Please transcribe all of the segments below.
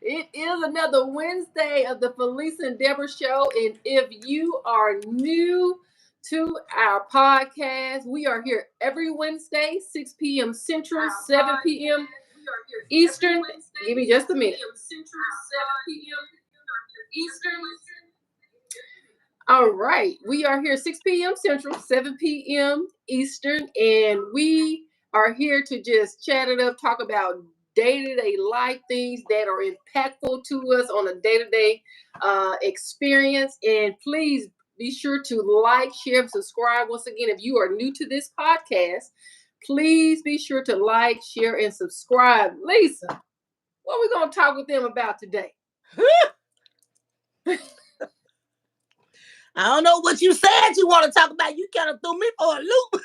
It is another Wednesday of the Felice and Deborah Show. And if you are new to our podcast, we are here every Wednesday, 6 p.m. Central, 7 p.m. Eastern. Give me just a minute. Eastern. All right. We are here 6 p.m. Central, 7 p.m. Eastern, and we are here to just chat it up, talk about day-to-day life things that are impactful to us on a day-to-day experience. And please be sure to like, share, and subscribe. Once again, if you are new to this podcast, please be sure to like, share, and subscribe. Lisa, what are we going to talk with them about today? I don't know what you said you want to talk about. You kind of threw me for a loop.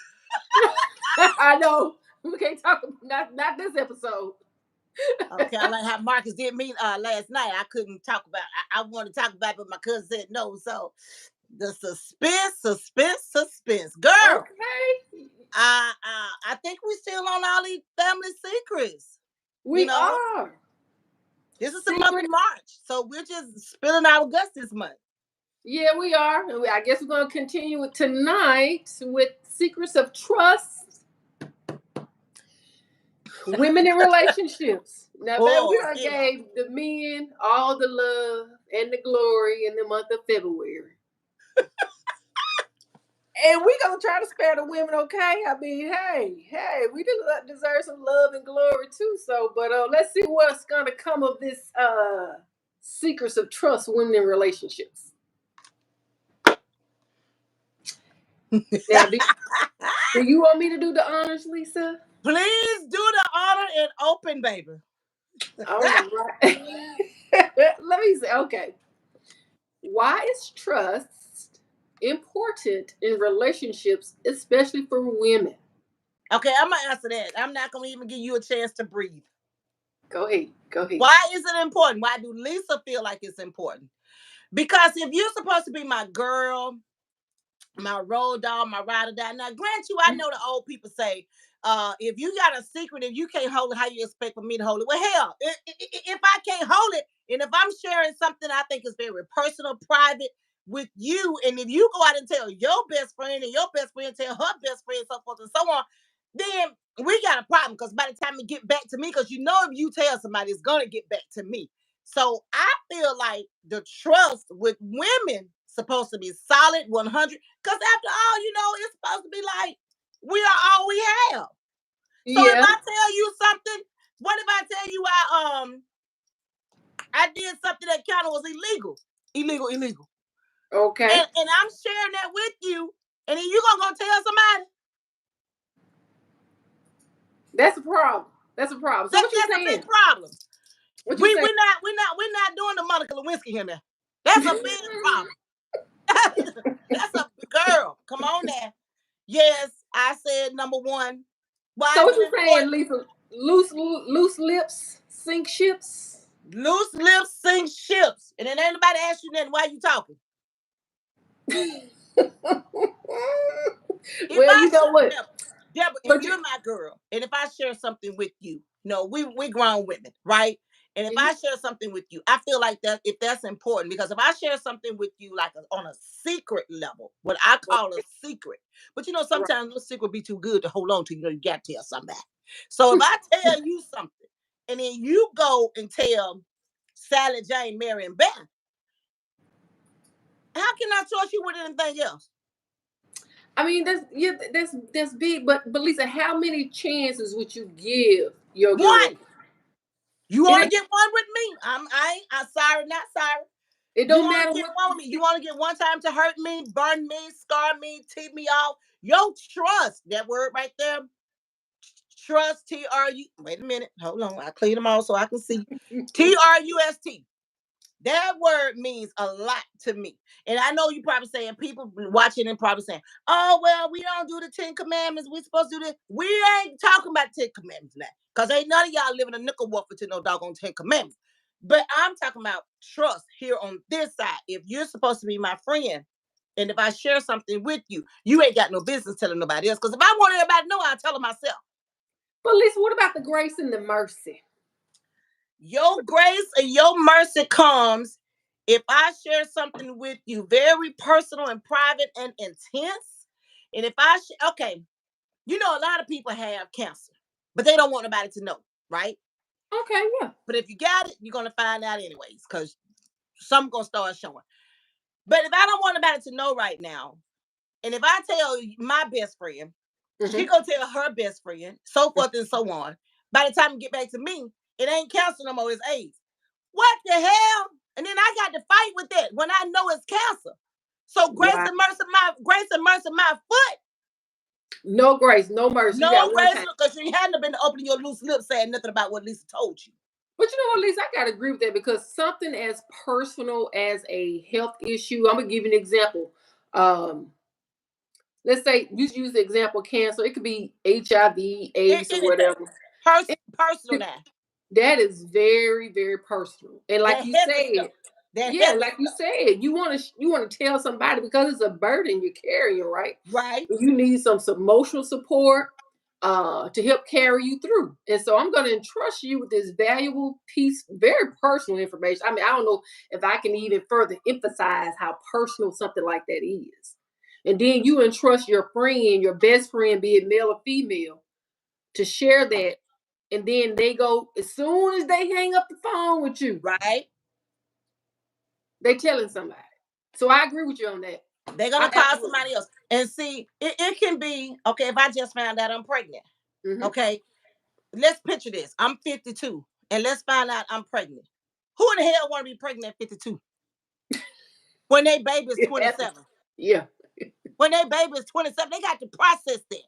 I know. We can't talk not this episode. Okay, I like how Marcus did me last night. I couldn't talk about I wanted to talk about it, but my cousin said no. So the suspense. Girl. Okay. I think we're still on all these family secrets. We are. This is the month of March. So we're just spilling our guts this month. Yeah, we are. I guess we're going to continue with tonight with secrets of trust. Women in relationships. Now, baby, we done gave the men all the love and the glory in the month of February. And we're going to try to spare the women, okay? I mean, hey, we deserve some love and glory too. So, but let's see what's going to come of this secrets of trust, women in relationships. Now, do you want me to do the honors, Lisa? Please do the honor and open, baby. All right. Let me say, okay. Why is trust important in relationships, especially for women? Okay, I'm going to answer that. I'm not going to even give you a chance to breathe. Go ahead. Why is it important? Why do Lisa feel like it's important? Because if you're supposed to be my girl, my road dog, my ride or die. Now, grant you, I know the old people say, if you got a secret, if you can't hold it, how you expect for me to hold it? Well, hell, if I can't hold it, and if I'm sharing something I think is very personal, private with you, and if you go out and tell your best friend, and your best friend tell her best friend, so forth and so on, then we got a problem. Because by the time it get back to me, because you know if you tell somebody, it's gonna get back to me. So I feel like the trust with women supposed to be solid 100. Because after all, it's supposed to be like we are all we have. So if I tell you something, what if I tell you I did something that kind of was illegal? Illegal. Okay. And I'm sharing that with you, and then you gonna go tell somebody? That's a problem. So that's a big problem. We're not doing the Monica Lewinsky here now. That's a big problem. That's a girl. Come on now. Yes, I said number one. Why so what you saying, Lisa? Loose lips sink ships? Loose lips sink ships. And then anybody ask you nothing, why you talking? Well, you know what? Deborah, if you're my girl, and if I share something with you, we grown women, right? And if I share something with you, I feel like that if that's important, because if I share something with you like on a secret level, what I call a secret, but sometimes the secret be too good to hold on to. You got to tell somebody. So if I tell you something, and then you go and tell Sally, Jane, Mary, and Beth, how can I trust you with anything else? I mean, that's big, but Lisa, how many chances would you give your girl? One. You want to get one with me? I'm sorry, not sorry. It don't matter. You want to get one time to hurt me, burn me, scar me, tee me off. Your trust, that word right there. Trust, T-R-U. Wait a minute. Hold on. I clean them all so I can see. T-R-U-S-T. That word means a lot to me. And I know you probably saying, people watching and probably saying, oh, well, we don't do the 10 commandments. We're supposed to do this. We ain't talking about 10 commandments now. Because ain't none of y'all living a nickel waffle to no doggone 10 commandments. But I'm talking about trust here on this side. If you're supposed to be my friend, and if I share something with you, you ain't got no business telling nobody else. Because if I want everybody to know, I'll tell them myself. But Lisa, what about the grace and the mercy? Your grace and your mercy comes if I share something with you very personal and private and intense. And if okay, you know, a lot of people have cancer, but they don't want nobody to know, right? Okay, yeah. But if you got it, you're gonna find out anyways, because something gonna start showing. But if I don't want nobody to know right now, and if I tell my best friend, she Mm-hmm. gonna tell her best friend, so forth and so on. By the time you get back to me, it ain't cancer no more, it's AIDS. What the hell? And then I got to fight with that when I know it's cancer. So Wow. grace and mercy, my foot. No grace, no mercy. You No got one grace time. because you hadn't been opening your loose lips saying nothing about what Lisa told you. But you know what, Lisa, I gotta agree with that because something as personal as a health issue, I'm gonna give you an example. Um, let's say you use the example cancer, it could be HIV, AIDS, or Anything. whatever. Personal It- now. that is very, very personal. And like That you heavy stuff. said, That yeah, heavy like you stuff. said, you want to tell somebody because it's a burden you're carrying, right? Right? You need some emotional support to help carry you through. And so I'm going to entrust you with this valuable piece, very personal information. I mean, I don't know if I can even further emphasize how personal something like that is. And then you entrust your friend, your best friend, be it male or female, to share that. And then they go, as soon as they hang up the phone with you, Right? they telling somebody. So I agree with you on that. They're gonna I call absolutely. somebody else. And see, it can be okay if I just found out I'm pregnant. Hmm. Okay. Let's picture this. I'm 52 and let's find out I'm pregnant. Who in the hell want to be pregnant at 52 when their baby is It happens. 27? Yeah. When their baby is 27, they got to process that.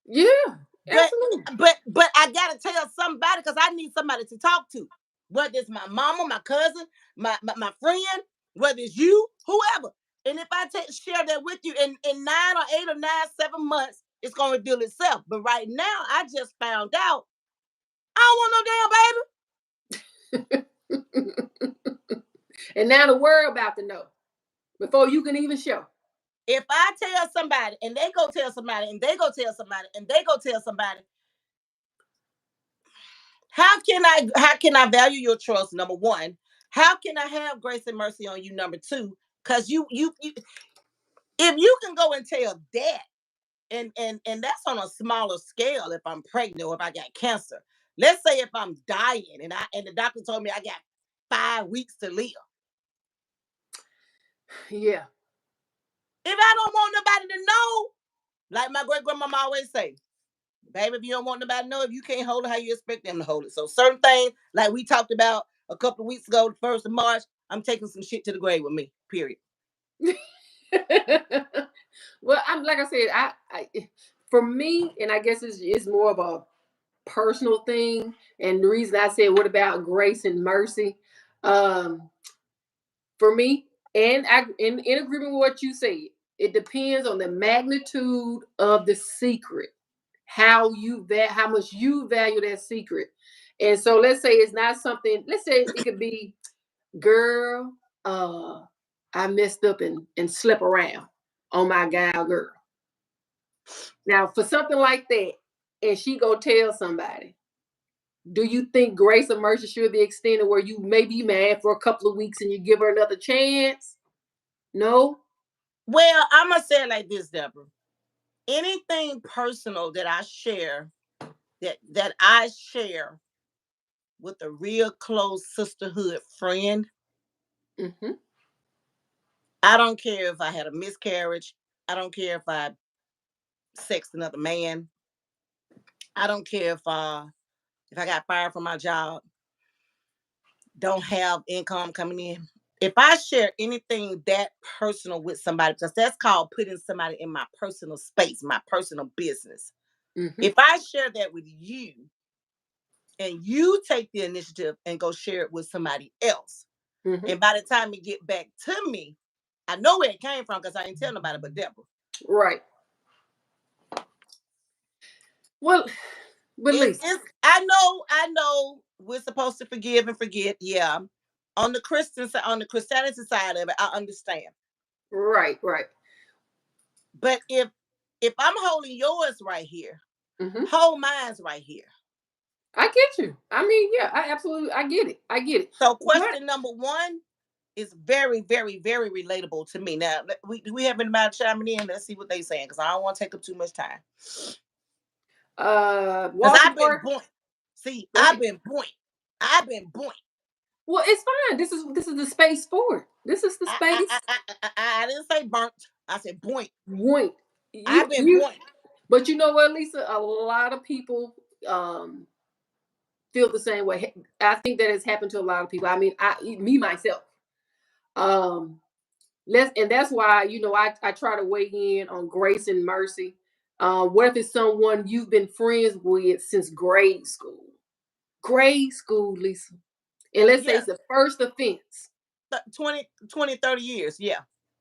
Yeah. But Absolutely. but I gotta tell somebody because I need somebody to talk to. Whether it's my mama, my cousin, my friend, whether it's you, whoever. And if I share that with you in 9 or 8 or 9, 7 months, it's gonna reveal itself. But right now, I just found out I don't want no damn baby. And now the world about to know before you can even show. If I tell somebody and they go tell somebody and they go tell somebody and they go tell somebody, how can I value your trust? Number one, how can I have grace and mercy on you? Number two, because you if you can go and tell that, and that's on a smaller scale. If I'm pregnant or if I got cancer, let's say if I'm dying and the doctor told me I got 5 weeks to live. Yeah. If I don't want nobody to know, like my great grandmama always say, baby, if you don't want nobody to know, if you can't hold it, how you expect them to hold it? So certain things, like we talked about a couple of weeks ago, the 1st of March, I'm taking some shit to the grave with me. Period. Well, I'm like I said, for me, and I guess it's more of a personal thing. And the reason I said, what about grace and mercy? Um, for me, and in agreement with what you said, it depends on the magnitude of the secret, how much you value that secret. And so let's say it's not something. Let's say it could be, girl, I messed up and slept around on my gal girl. Now, for something like that, and she go tell somebody, do you think grace or mercy should be extended where you may be mad for a couple of weeks and you give her another chance? No. Well, I'm gonna say it like this, Deborah. Anything personal that I share, that I share with a real close sisterhood friend, Mm-hmm. I don't care if I had a miscarriage. I don't care if I sexed another man. I don't care if I got fired from my job, don't have income coming in. If I share anything that personal with somebody, because that's called putting somebody in my personal space, my personal business. Mm-hmm. If I share that with you and you take the initiative and go share it with somebody else, Mm-hmm. and by the time it get back to me, I know where it came from because I ain't tell nobody but Deborah. Right. Well, but Lisa. It's I know we're supposed to forgive and forget. Yeah. On the Christian side, on the Christianity side of it, I understand. Right, right. But if I'm holding yours right here, Hmm. Whole minds right here. I get you. I mean, yeah, I absolutely, I get it. I get it. So But question number one is very, very, very relatable to me. Now we have been about chiming in. Let's see what they saying because I don't want to take up too much time. Because Walter I've been Park, point. See, go ahead. I've been point. Well, it's fine. This is the space for it. This is the space. I didn't say burnt. I said point. Point. I've been You. point. But you know what, Lisa? A lot of people um feel the same way. I think that has happened to a lot of people. I mean, me myself. Um, and that's why I try to weigh in on grace and mercy. What if it's someone you've been friends with since grade school? Grade school, Lisa. And let's say Yeah, it's the first offense. 20, 30 years. Yeah.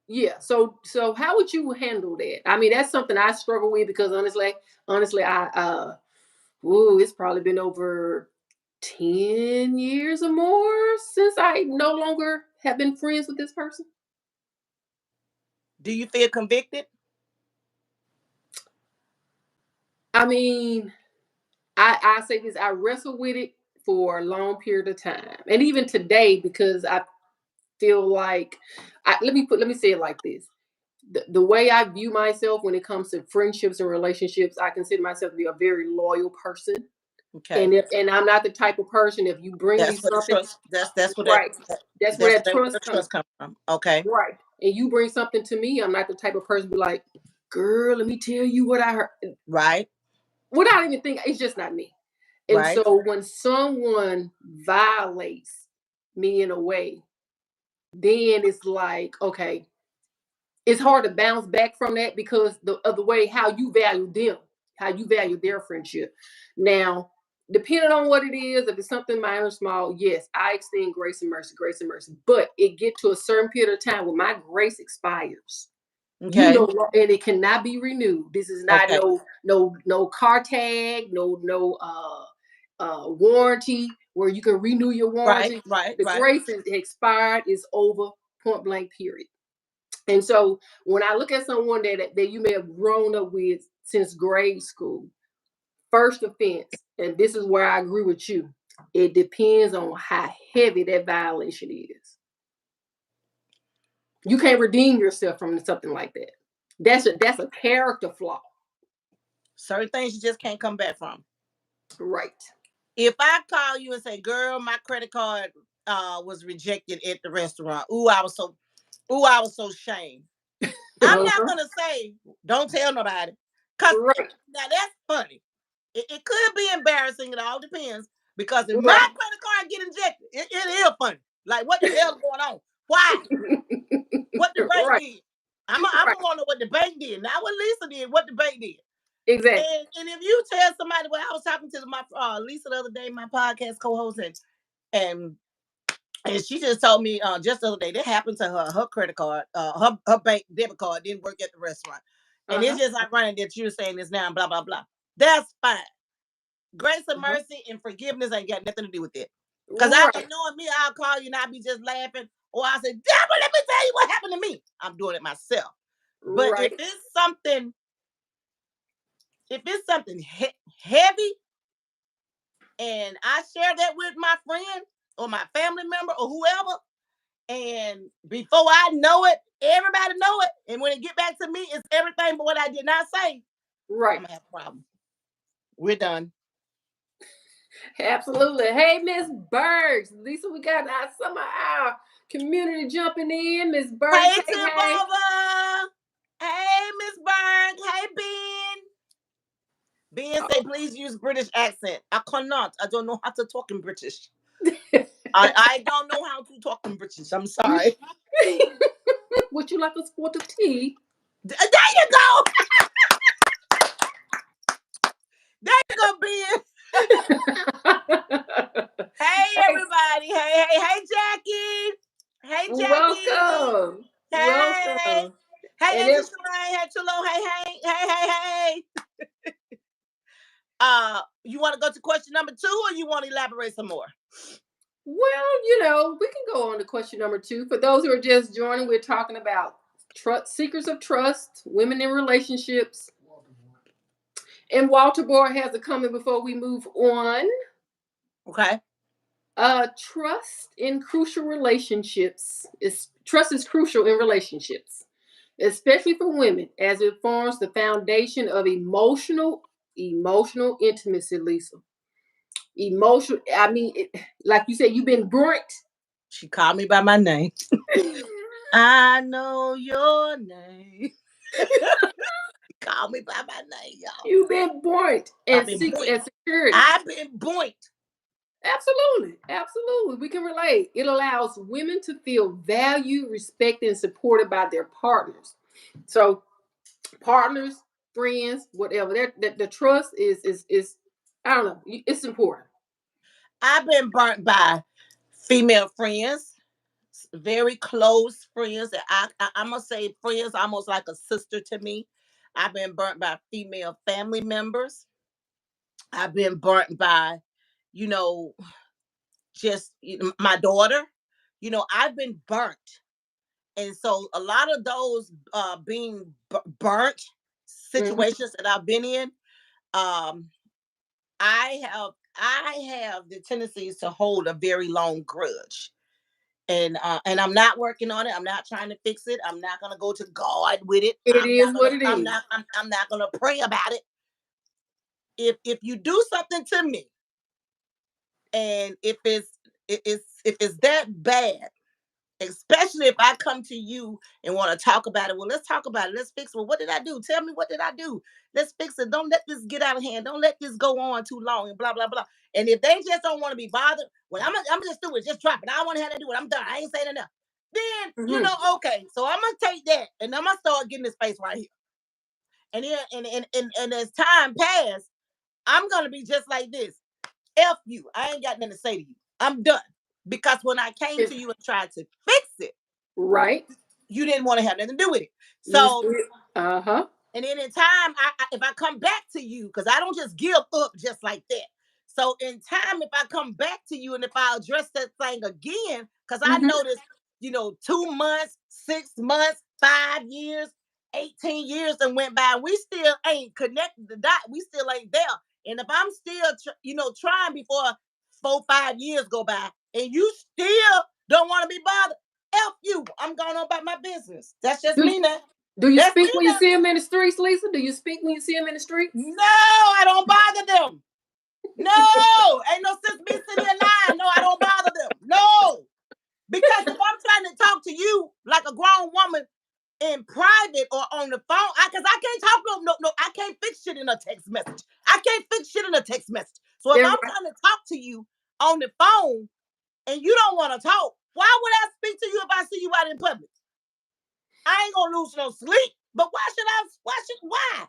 Yeah. So how would you handle that? I mean, that's something I struggle with because honestly, it's probably been over 10 years or more since I no longer have been friends with this person. Do you feel convicted? I mean, I say this, I wrestle with it for a long period of time. And even today, because I feel like let me say it like this. The way I view myself when it comes to friendships and relationships, I consider myself to be a very loyal person. Okay. And I'm not the type of person, if you bring me That's where the something, trust. That's what right, that's where that where the trust comes. trust comes from. Okay. Right. And you bring something to me, I'm not the type of person to be like, girl, let me tell you what I heard. Right. Without even thinking, it's just not me. And Right. so when someone violates me in a way, then it's like, okay, it's hard to bounce back from that because of the way how you value them, how you value their friendship. Now, depending on what it is, if it's something minor or small, yes, I extend grace and mercy. But it get to a certain period of time when my grace expires. Okay. And it cannot be renewed. This is not Okay. no car tag, no warranty where you can renew your Right. warranty. Right. The Right. grace is expired, is over, point blank, period. And so when I look at someone that you may have grown up with since grade school, first offense, and this is where I agree with you, it depends on how heavy that violation is. You can't redeem yourself from something like that. That's a character flaw. Certain things you just can't come back from. Right. If I call you and say, "Girl, my credit card was rejected at the restaurant," ooh, I was so shamed. I'm not Uh-huh. gonna say, "Don't tell nobody," cause Right. now that's funny. It could be embarrassing. It all depends. Because if my Right. credit card get injected, it is funny. Like, what the hell is going on? Why? What the bank Right. did? I'm Right. gonna want to know what the bank did, not what Lisa did. What the bank did. Exactly. And if you tell somebody, well, I was talking to my Lisa the other day, my podcast co-host, and and she just told me just the other day that happened to her. Her credit card, her bank debit card didn't work at the restaurant, and it's Uh-huh. just like running that you're saying this now, blah blah blah. That's fine. Grace and Uh-huh. mercy and forgiveness ain't got nothing to do with it. Cause I Right. knowing me, I'll call you and I'll be just laughing, or I'll say, Deborah, let me tell you what happened to me. I'm doing it myself. But Right. if it's something heavy, and I share that with my friend or my family member or whoever, and before I know it, everybody know it, and when it get back to me, it's everything but what I did not say. I'm Right. gonna have a problem. We're done. Absolutely. Hey, Miss Bergs. Lisa, we got some of our community jumping in. Miss Bergs, Hey, hey, Tip hey. Over. Hey, Miss Berg. Hey, Ben. Ben say, please use British accent. I cannot. I don't know how to talk in British. I don't know how to talk in British. I'm sorry. Would you like a sport of tea? There you go. There you go, Ben. Hey, Hey, everybody. Hey, Jackie. Hey, Jackie. welcome. Hey. Welcome. Hey, And Auntie if Shalane. Hey, Chilo. Hey. You want to go to question number 2 or you want to elaborate some more? Well, we can go on to question number 2. For those who are just joining, we're talking about secrets of trust, women in relationships, And Walter Board has a comment before we move on. Okay. Trust in crucial relationships is trust is crucial in relationships, especially for women, as it forms the foundation of emotional intimacy. Lisa, emotional. I mean, like you said, you've been burnt. She called me by my name. I know your name. Call me by my name, y'all. You've been burnt I've and been secret boinked. and security. I've been boinked. Absolutely, absolutely. We can relate. It allows women to feel valued, respected, and supported by their partners. So partners, friends, whatever. The trust is I don't know. It's important. I've been burnt by female friends, very close friends that I'm gonna say friends almost like a sister to me. I've been burnt by female family members. I've been burnt by, you know, just my daughter. I've been burnt, and so a lot of those being burnt Mhm. situations that I've been in, um, I have the tendencies to hold a very long grudge. And I'm not working on it. I'm not trying to fix it. I'm not gonna go to God with it. It is what it I'm is. not I'm not gonna pray about it. If you do something to me, and if it's that bad, especially if I come to you and want to talk about it. Well, let's talk about it. Let's fix it. Well, what did I do? Tell me, what did I do? Let's fix it. Don't let this get out of hand. Don't let this go on too long and blah blah blah. And if they just don't want to be bothered, well, I'm just do it. Just drop it. I don't want to have to do it. I'm done. I ain't saying enough. Then Hmm. okay. So I'm gonna take that and I'm gonna start getting this face right here. And then and as time passes, I'm gonna be just like this. F you. I ain't got nothing to say to you. I'm done. Because when I came to you and tried to fix it, Right. you didn't want to have nothing to do with it. You So, still. Uh huh. and then in time, if I come back to you, because I don't just give up just like that. So in time, if I come back to you and if I address that thing again, because I Hmm. noticed, 2 months, 6 months, 5 years, 18 years and went by, we still ain't connected the dot. We still ain't there. And if I'm still, trying before 4, 5 years go by, and you still don't want to be bothered, F you. I'm going on about my business. That's just Do me now. Do you That's me speak when you now. see them in the streets, Lisa? Do you speak when you see them in the streets? No, I don't bother them. No, ain't no sense me sitting here lying. No, I don't bother them. No, because if I'm trying to talk to you like a grown woman in private or on the phone, because I can't talk no, I can't fix shit in a text message. I can't fix shit in a text message. So if They're I'm right. trying to talk to you on the phone and you don't want to talk, why would I speak to you if I see you out in public? I ain't gonna lose no sleep. But why should I? Why?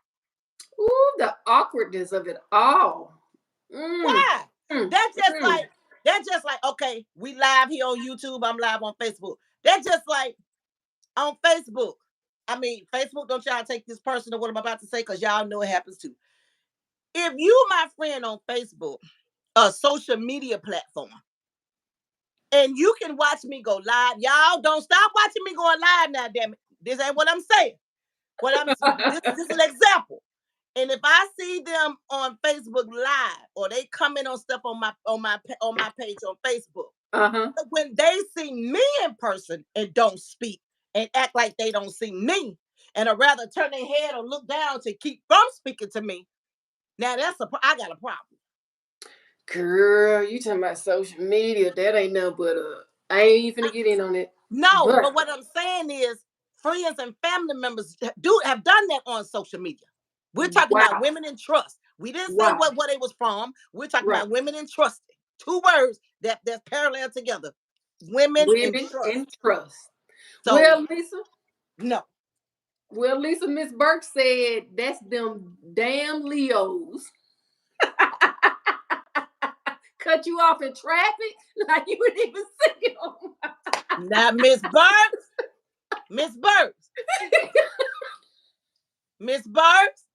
Ooh, the awkwardness of it all. Mm. Why? Mm. That's just Mm. like okay, we live here on YouTube. I'm live on Facebook. That's just like on Facebook. I mean, Facebook, don't y'all take this personal what I'm about to say, because y'all know it happens too. If you my friend on Facebook, a social media platform, and you can watch me go live, y'all don't stop watching me going live now, damn it. This ain't what I'm saying. This is an example. And if I see them on Facebook Live or they comment on stuff on my page on Facebook, Uh-huh. when they see me in person and don't speak and act like they don't see me, and or rather turn their head or look down to keep from speaking to me, now I got a problem. Girl, you talking about social media. That ain't nothing but I ain't even finna get in on it. No, But but what I'm saying is friends and family members do have done that on social media. We're talking about wow. women in trust. We didn't say Wow. what it was from. We're talking Right. about women in trusting. Two words that's parallel together. Women and Women trust. and trust. So Well, Lisa. no. Well, Lisa, Miss Burke said that's them damn Leos. Cut you off in traffic like you would even see them. Not Miss Burks. Miss Burks. Miss Burks.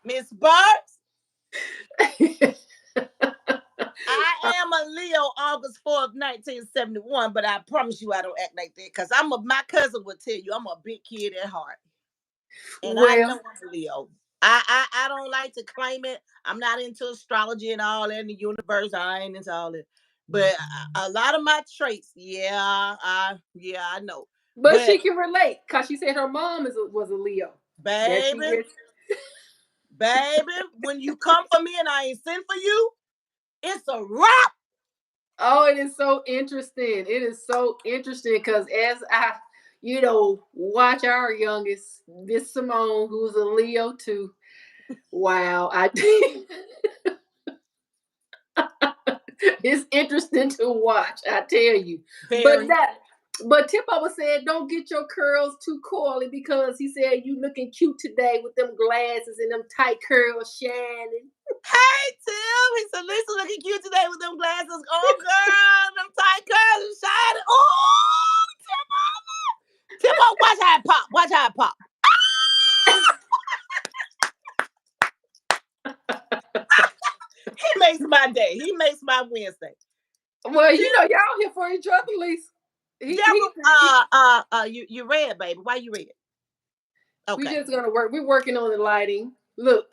Miss Burks. I am a Leo, August 4th, 1971, but I promise you I don't act like that because my cousin would tell you I'm a big kid at heart. And I know Well, I'm a Leo. I don't like to claim it. I'm not into astrology and all that in the universe. I ain't into all that. But a lot of my traits, I know. but But she can relate because she said her mom was a Leo. That she baby, gets. baby, when you come for me and I ain't sent for you, it's a wrap. Oh, it is so interesting. It is so interesting because as I, watch our youngest, Miss Simone, who's a Leo too. Wow, I it's interesting to watch. I tell you, but Very. that. But Tip always said, "Don't get your curls too coily," because he said you looking cute today with them glasses and them tight curls shining. Hey Tim, he said Lisa looking cute today with them glasses. Oh girl, them tight curls and shining. Oh, Tim, watch how it pop. Watch how it pop. He makes my day. He makes my Wednesday. Well, Tim, y'all here for each other, Lisa. He you read, baby. Why you read? we Okay. just gonna work. We're working on the lighting. Look,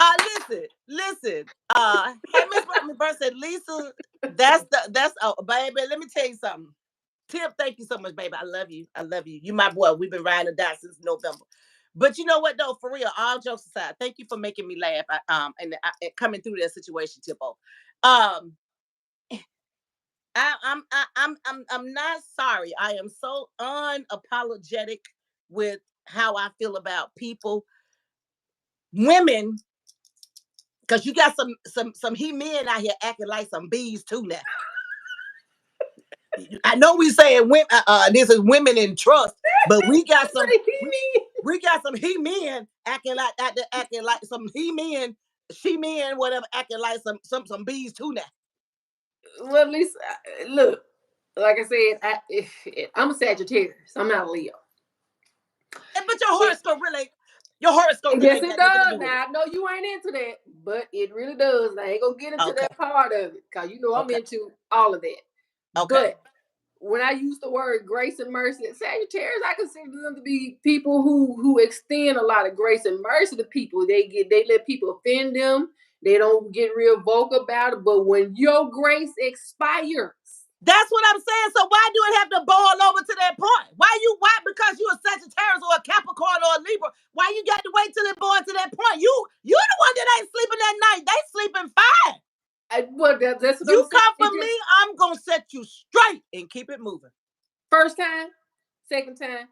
Listen. Hey, Miss Burr said, Lisa, that's oh, baby. Let me tell you something. Tim, thank you so much, baby. I love you. I love you. You my boy. We've been riding or die since November. But you know what though, for real, all jokes aside, thank you for making me laugh. And coming through that situation, Tipo. Um, I'm not sorry. I am so unapologetic with how I feel about people, women, because you got some he men out here acting like some bees too now. I know we saying women, this is women in trust, but we got what some do you we, mean? we got some he men acting like some he men, she men, whatever, acting like some bees too now. Well, Lisa, look, like I said, I'm a Sagittarius. I'm not a Leo. But your It, horoscope really yes, ain't it got nothing to do does. with it. Now I know you ain't into that, but it really does. I ain't gonna get into Okay, that part of it because I'm okay, into all of that. okay. But when I use the word grace and mercy, Sagittarius, I consider them to be people who extend a lot of grace and mercy to people. They let people offend them. They don't get real vocal about it. But when your grace expires, That's what I'm saying. So why do it have to boil over to that point? Why because you a Sagittarius or a Capricorn or a Libra? Why you got to wait till it boils to that point? You the one that ain't sleeping that night. They sleeping fine. that's what I'm You saying. come It for me, just I'm gonna set you straight and keep it moving. first time, second time.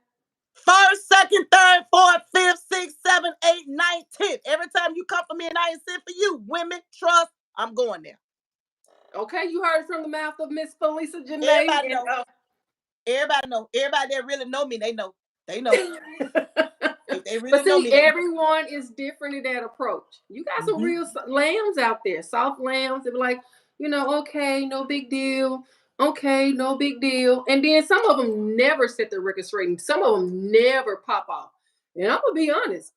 First, second, third, fourth, fifth, sixth, seventh, eighth, ninth, tenth. Every time you come for me and I ain't sent for you, women, trust, I'm going there. Okay, you heard from the mouth of Miss Felisa Janae, Everybody and know. Everybody know. Everybody that really know me, they know. They know. If they really but know see, me, they know. everyone is different in that approach. You got some Mm-hmm. real lambs out there, soft lambs that be like, okay, no big deal. Okay, no big deal. And then some of them never set the record straight. And some of them never pop off. And I'm gonna be honest.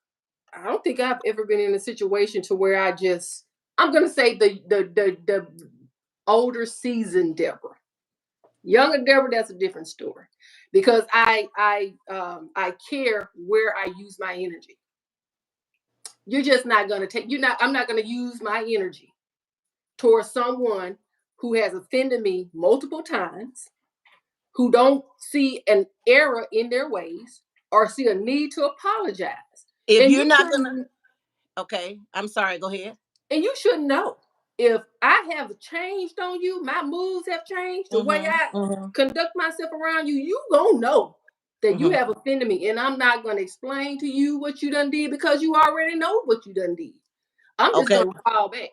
I don't think I've ever been in a situation to where I'm gonna say the older seasoned Deborah. Younger Deborah, that's a different story because I care where I use my energy. You're just not gonna take. You're not. I'm not gonna use my energy towards someone who has offended me multiple times, who don't see an error in their ways or see a need to apologize. If And you're you not gonna, shouldn't. okay, I'm sorry. Go ahead. And you should know if I have changed on you, my moves have changed, the way Mm-hmm. I Mm-hmm. conduct myself around you, you gonna know that you Mm-hmm. have offended me. And I'm not gonna explain to you what you done did because you already know what you done did. I'm just Okay. gonna fall back.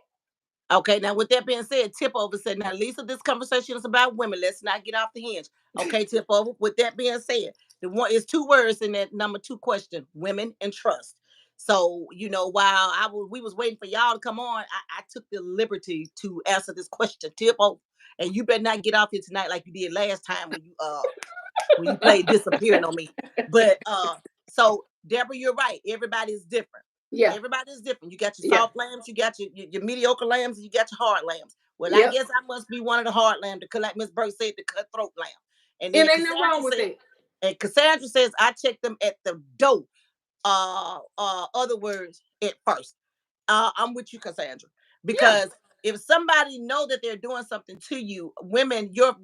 Okay. Now, with that being said, Tip Over said, "Now, Lisa, this conversation is about women. Let's not get off the hinge." Okay, Tip Over. With that being said, the one is two words in that number two question: women and trust. So, while we was waiting for y'all to come on, I took the liberty to answer this question, Tip Over. And you better not get off here tonight like you did last time when you played disappearing on me. But so Deborah, you're right. Everybody's different. Yeah, Everybody's different. You got your yeah, soft lambs, you got your mediocre lambs, and you got your hard lambs. Well, I yep. guess I must be one of the hard lambs, like Miss Burke said, the cutthroat lamb. And And then ain't nothing wrong with it. Cassandra says, I check them at the door. other words at first. I'm with you, Cassandra, Yeah. because if somebody know that they're doing something to you, women, your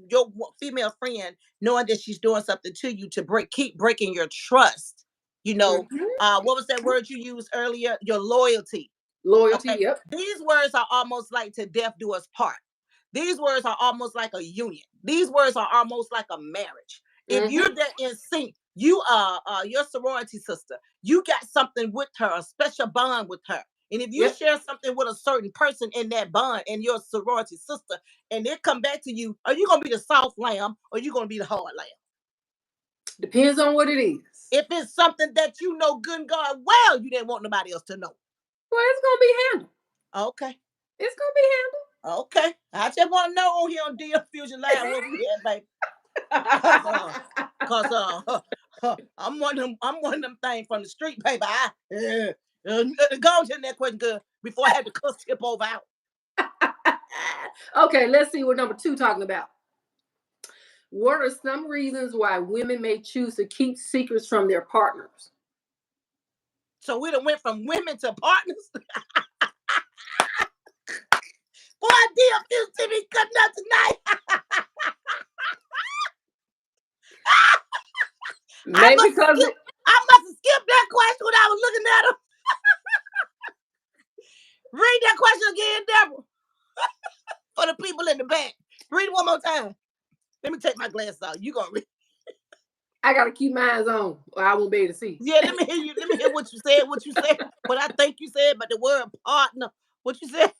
female friend knowing that she's doing something to you to keep breaking your trust. You know, Hmm. what was that word you used earlier? Your loyalty. Loyalty. Okay, Yep. these words are almost like to death do us part. These words are almost like a union. These words are almost like a marriage. If Hmm. you're that in sync, you are your sorority sister. You got something with her, a special bond with her. And if you Yep. share something with a certain person in that bond and your sorority sister, and they come back to you, are you gonna be the soft lamb or are you gonna be the hard lamb? Depends on what it is. If it's something that you know good and God well, you didn't want nobody else to know. Well, it's gonna be handled. Okay. It's gonna be Okay. I just want to know on here on DM Fusion Live where we at, baby. Cause handled. cause I'm one of them things from the street, baby. Go on to that question good before I had to cuss tip over out. Okay, let's see what number two talking about. What are some reasons why women may choose to keep secrets from their partners? So we done went from women to partners. Boy, DM Fusion TV cutting up tonight. I Maybe must have because skipped. I must have skipped that question when I was looking at them. Read that question again, Deborah, for the people in the back. Read it one more time. Let me take my glasses off. You gonna read? I gotta keep mine on, or I won't be able to see. Yeah, let me hear you. Let me hear what you said. What you said. What I think you said, but the word partner. What you said.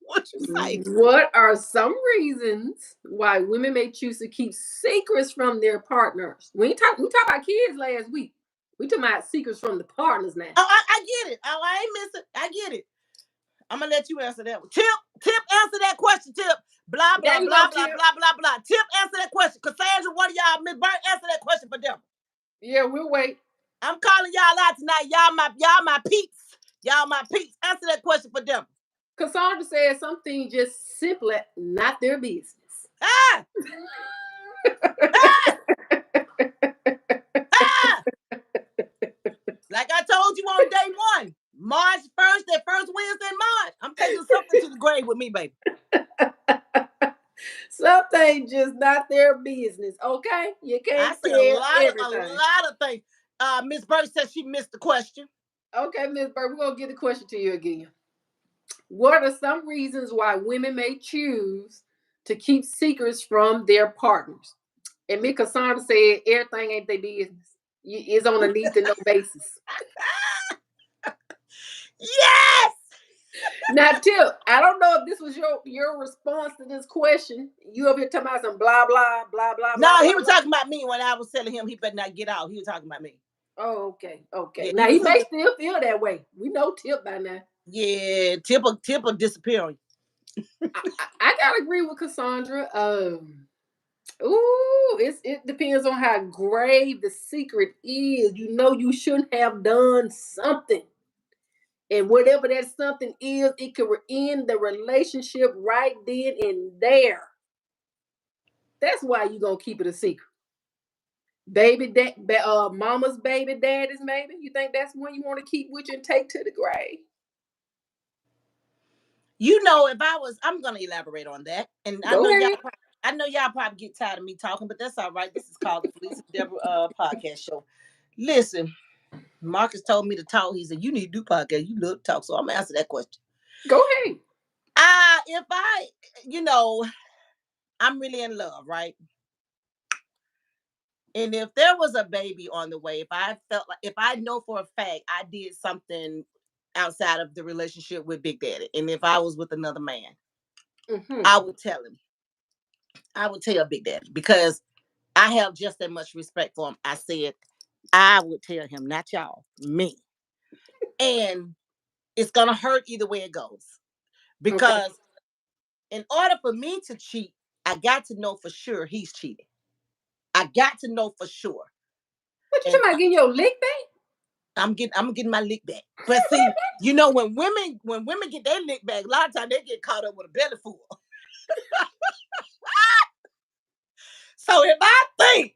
What you say? What are some reasons why women may choose to keep secrets from their partners? We talked about kids last week. We talking about secrets from the partners now. Oh, I get it. Oh, I ain't missing. I get it. I'm gonna let you answer that one. Tip, answer that question. Tip, blah There blah you blah go, blah Tip. blah blah blah. Tip, answer that question. Cassandra, one of y'all, Miss Burnt, answer that question for them. Yeah, we'll wait. I'm calling y'all out tonight. Y'all my peeps. Y'all my peeps. Answer that question for them. Cassandra said something just simply not their business. Ah, ah, ah. Like I told you on day one, March 1st, that first Wednesday in March, I'm taking something to the grave with me, baby. Something just not their business. Okay, you I can't say tell a everything. lot of things. Miss Bird said she missed the question. Okay, Miss Bird, we're gonna get the question to you again. What are some reasons why women may choose to keep secrets from their partners? And Miss Cassandra said everything ain't their business. It's on a need to know basis. Yes. Now, Tip, I don't know if this was your response to this question. You over here talking about some blah blah blah blah blah No, blah he was blah. talking about me when I was telling him he better not get out. He was talking about me. Oh, okay, okay. Yeah, Now he may still feel that way. We know Tip by now. yeah, Tipper disappearing. I gotta agree with Cassandra. Ooh, it depends on how grave the secret is. You know, you shouldn't have done something, and whatever that something is, it could end the relationship right then and there. That's why you gonna keep it a secret. Baby, mama's baby daddies. Maybe you think that's one you want to keep with you and take to the grave. You know, if I was, I'm gonna elaborate on that, and I Go know y'all. ahead. I know y'all probably get tired of me talking, but that's all right. This is called the Felicia Deborah podcast show. Listen, Marcus told me to talk. He said, "You need to do podcast. You love to talk." So I'm gonna answer that question. Go ahead. If I, you know, I'm really in love, right? And if there was a baby on the way, if I felt like, if I know for a fact I did something outside of the relationship with Big Daddy, and if I was with another man, Mm-hmm. I would tell him. I would tell Big Daddy because I have just that much respect for him. I said I would tell him, not y'all, me. And it's gonna hurt either way it goes Okay. because in order for me to cheat, I got to know for sure he's cheating. I got to know for sure. What you And talking about? Getting your lick back? I'm getting my lick back. But see, you know, when women get their lick back, a lot of times they get caught up with a belly full. So if I think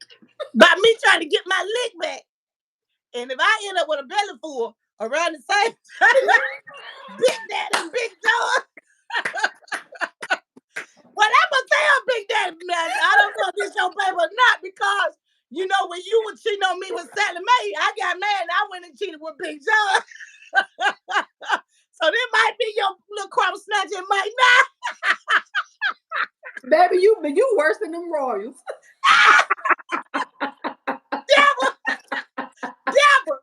by me trying to get my lick back, And if I end up with a belly full around the same time, Big Daddy and Big John, well, I'm gonna tell Big Daddy, man. I don't know if this your baby or not because you know when you were cheating on me with Sally Mae, I got mad and I went and cheated with Big John. So this might be your little crumb snatcher, might Baby, you worse than them royals. devil, devil,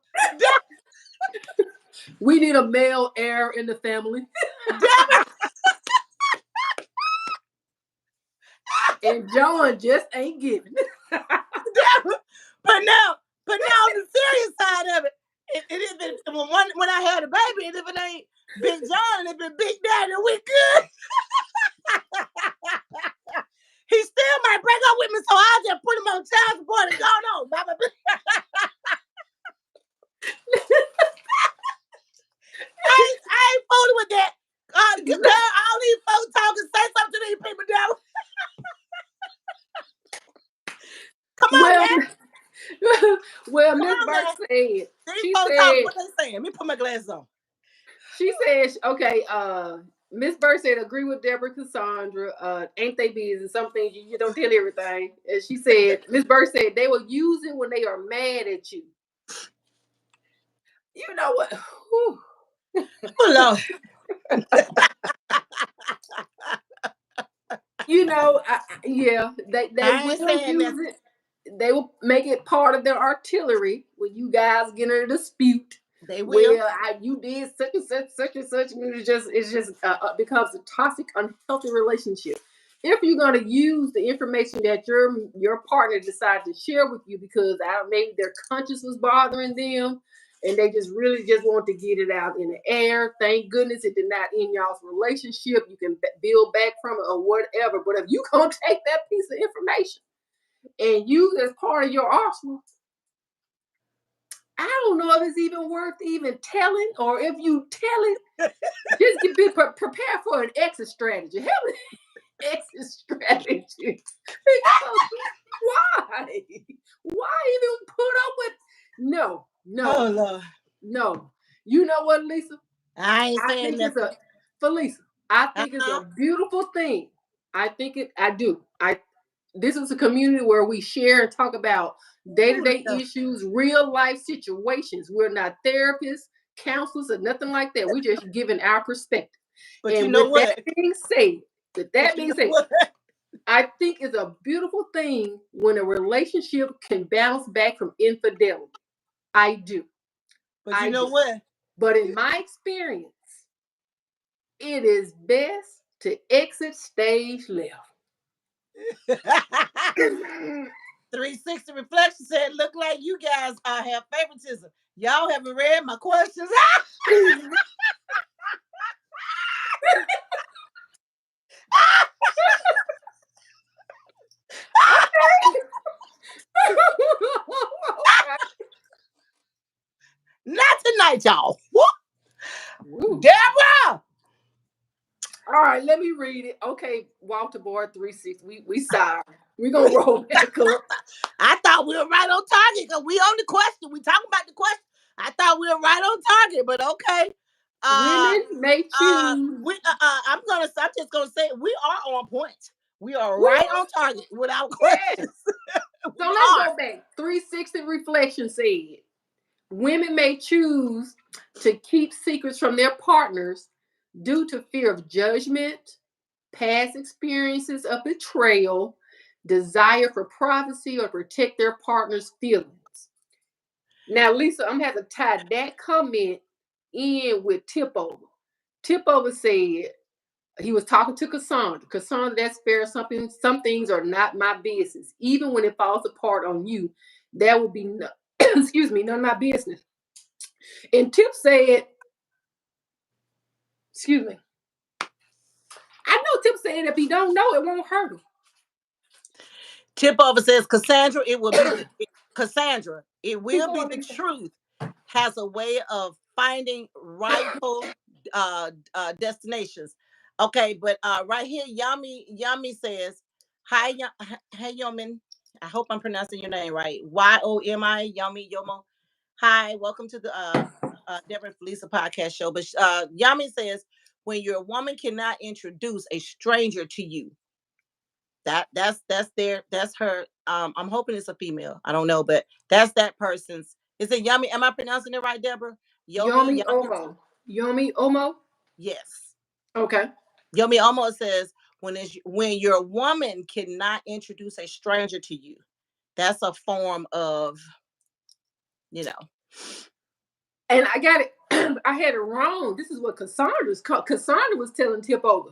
We need a male heir in the family. devil. And John just ain't giving. But now, on the serious side of it, when I had a baby, and if it ain't Big John and if it's Big Daddy, we good. He still might break up with me, so I'll just put him on child support and go on, Mama. I ain't fooling with that. Girl, all these folks talking, say something to these people, devil. Come on, Well, man. well, Come Miss on, Burke man. said, These she folks talking, said, what they saying? Let me put my glasses on. she said, okay, Miss Burke said, agree with Deborah Cassandra. Ain't they busy? Some things you don't tell everything. And she said, Miss Burke said, they will use it when they are mad at you. You know what? Whew. Oh, Lord. You know, yeah, they I ain't will saying use nothing. it. They will make it part of their artillery when you guys get in a dispute. They will. Well, you did such and such, such and such, and it's just becomes a toxic, unhealthy relationship. If you're going to use the information that your partner decided to share with you because maybe their conscience was bothering them, and they just really just want to get it out in the air. Thank goodness it did not end y'all's relationship. You can build back from it or whatever. But if you gonna take that piece of information and use it as part of your arsenal, I don't know if it's even worth even telling, or if you tell it, just be prepared for an exit strategy. Have an exit strategy. Because why? Why even put up with? No, Oh, no, Lord. no. You know what, Lisa? I ain't I saying think it's nothing. a for Lisa. I think it's Uh-huh. a beautiful thing. I do. This is a community where we share and talk about Ooh, day-to-day Lord. issues, real life situations. We're not therapists, counselors, or nothing like that. We're just giving our perspective. But you And know with that what? being said, with But that you being know said, what? I think it's a beautiful thing when a relationship can bounce back from infidelity. I do. But you I know do. what? But in my experience, it is best to exit stage left. 360 Reflection said, look like you guys have favoritism. Y'all haven't read my questions. Not tonight, y'all. Woo. Deborah! All right, let me read it. Okay, Walter Board 360. We sorry. We're gonna roll back up. I thought we were right on target because we on the question. We talking about the question. I thought we were right on target, but okay. Uh Women may choose. I'm just gonna say we are on point. We are We right are, on target without yes. questions. So We let's are. go back. 360 Reflection said women may choose to keep secrets from their partners due to fear of judgment, past experiences of betrayal, desire for privacy, or protect their partner's feelings. Now, Lisa, I'm gonna have to tie that comment in with Tip Over. Tip Over said he was talking to Cassandra. Cassandra, that's fair. Something, some things are not my business. Even when it falls apart on you, that would be no, excuse me, none of my business. And Tip said, excuse me, I know Tip said if he don't know, it won't hurt him. Tip over says Cassandra, Cassandra, it Keep will be going, the Lisa. truth. Has a way of finding rightful destinations. Okay, but right here, Yummy says, "Hi, hey, Yomin. I hope I'm pronouncing your name right. Yomi, Yomo. Hi, welcome to the Deborah and Felisa podcast show. But Yami says, when your woman cannot introduce a stranger to you, that's her. I'm hoping it's a female. I don't know, but that's that person's. Is it Yami? Am I pronouncing it right, Deborah? Yomi Yami. Omo. Yomi Omo. Yes. Okay. Yomi almost says when your woman cannot introduce a stranger to you, that's a form of, you know. And I got it. I had it wrong. This is what Cassandra's called. Cassandra was telling Tip over.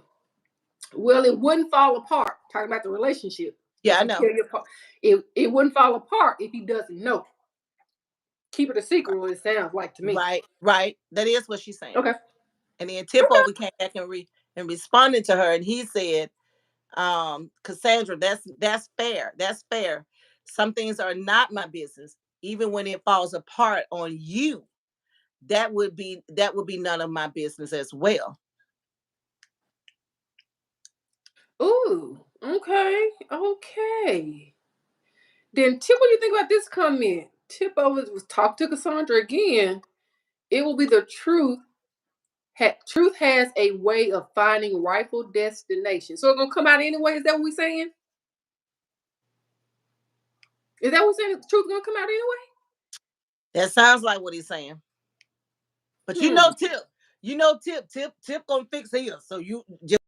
Well, it wouldn't fall apart. Talking about the relationship. Yeah, If I you know. tell your part, it wouldn't fall apart if he doesn't know. Keep it a secret. What it sounds like to me. Right, right. That is what she's saying. Okay. And then Tip over came back and responded to her, and he said, Cassandra, that's fair. That's fair. Some things are not my business. Even when it falls apart on you, that would be none of my business as well. Ooh. Okay. Okay. Then Tip, what do you think about this comment? Tip over was talk to Cassandra again. It will be the truth. Truth has a way of finding rightful destination. So it's gonna come out anyway. Is that what we're saying? Is that what we're saying? The truth gonna come out anyway? That sounds like what he's saying. But Hmm. Tip gonna fix here. So you just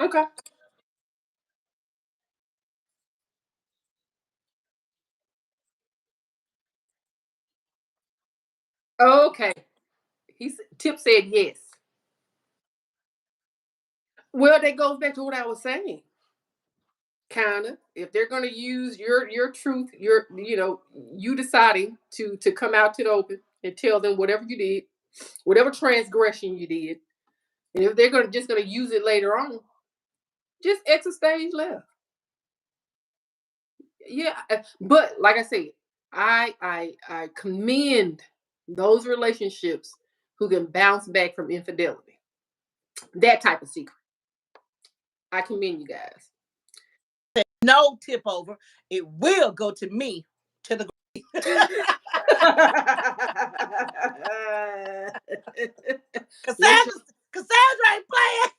Okay. Okay. Tip said yes. Well, that goes back to what I was saying. Kinda. If they're gonna use your truth, you deciding to come out to the open and tell them whatever you did, whatever transgression you did, and if they're gonna use it later on, just exit stage left. Yeah, but like I said, I commend those relationships who can bounce back from infidelity. That type of secret. I commend you guys. no tip over. It will go to me to the Lisa, Cassandra ain't playing.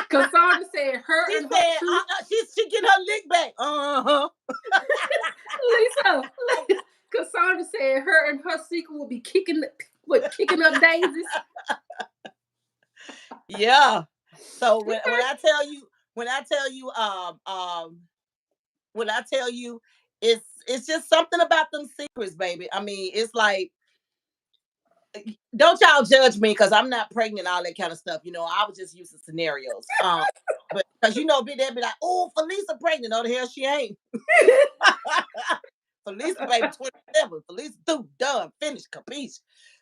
Cassandra said her She and her said, truth. she getting her lick back. Uh-huh. Lisa, Cassandra said her and her secret will be kicking up daisies. Yeah. So when, Okay. when I tell you, when I tell you, when I tell you, it's just something about them secrets, baby. I mean, it's like, don't y'all judge me because I'm not pregnant, all that kind of stuff. I was just using scenarios. But because they'd be like, oh, Felisa pregnant. No, the hell she ain't. Felisa baby 27. Felisa through, done, finished, capiche.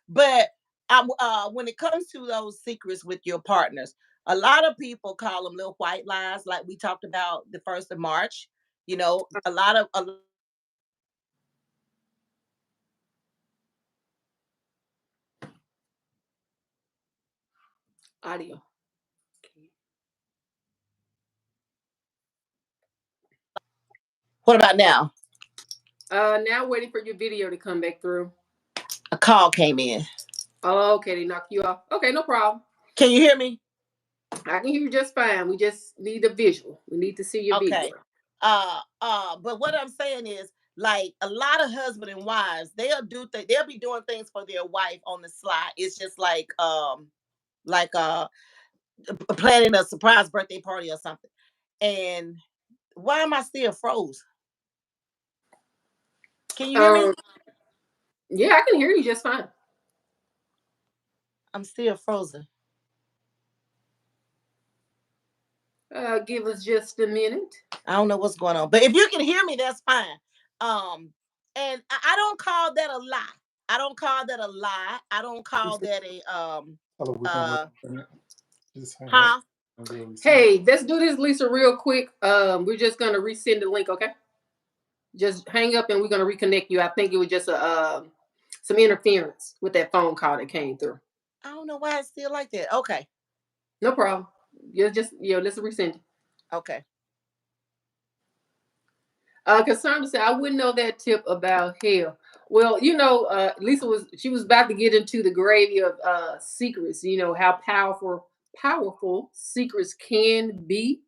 But when it comes to those secrets with your partners, a lot of people call them little white lies, like we talked about the 1st of March. A lot of Audio. what about now? Now waiting for your video to come back through. A call came in. Oh, okay, they knocked you off. Okay, no problem. Can you hear me? I can hear you just fine. We just need a visual. We need to see your video. Okay. But what I'm saying is, like, a lot of husband and wives, they'll be doing things for their wife on the sly. It's just like planning a surprise birthday party or something. And why am I still froze? Can you hear me? Um, yeah, I can hear you just fine. I'm still frozen. Give us just a minute. I don't know what's going on. But if you can hear me, that's fine. And I don't call that a lie. I don't call that a lie. I don't call that a Hello, we're uh gonna just hang up. huh. Hey, let's do this, Lisa, real quick. We're just gonna resend the link, okay? Just hang up and we're gonna reconnect you. I think it was just some interference with that phone call that came through. I don't know why it's still like that. Okay. No problem. You're just let's resend it. Okay. Cassandra said, I wouldn't know that tip about hell. Well, Lisa was about to get into the gravy of secrets, how powerful secrets can be.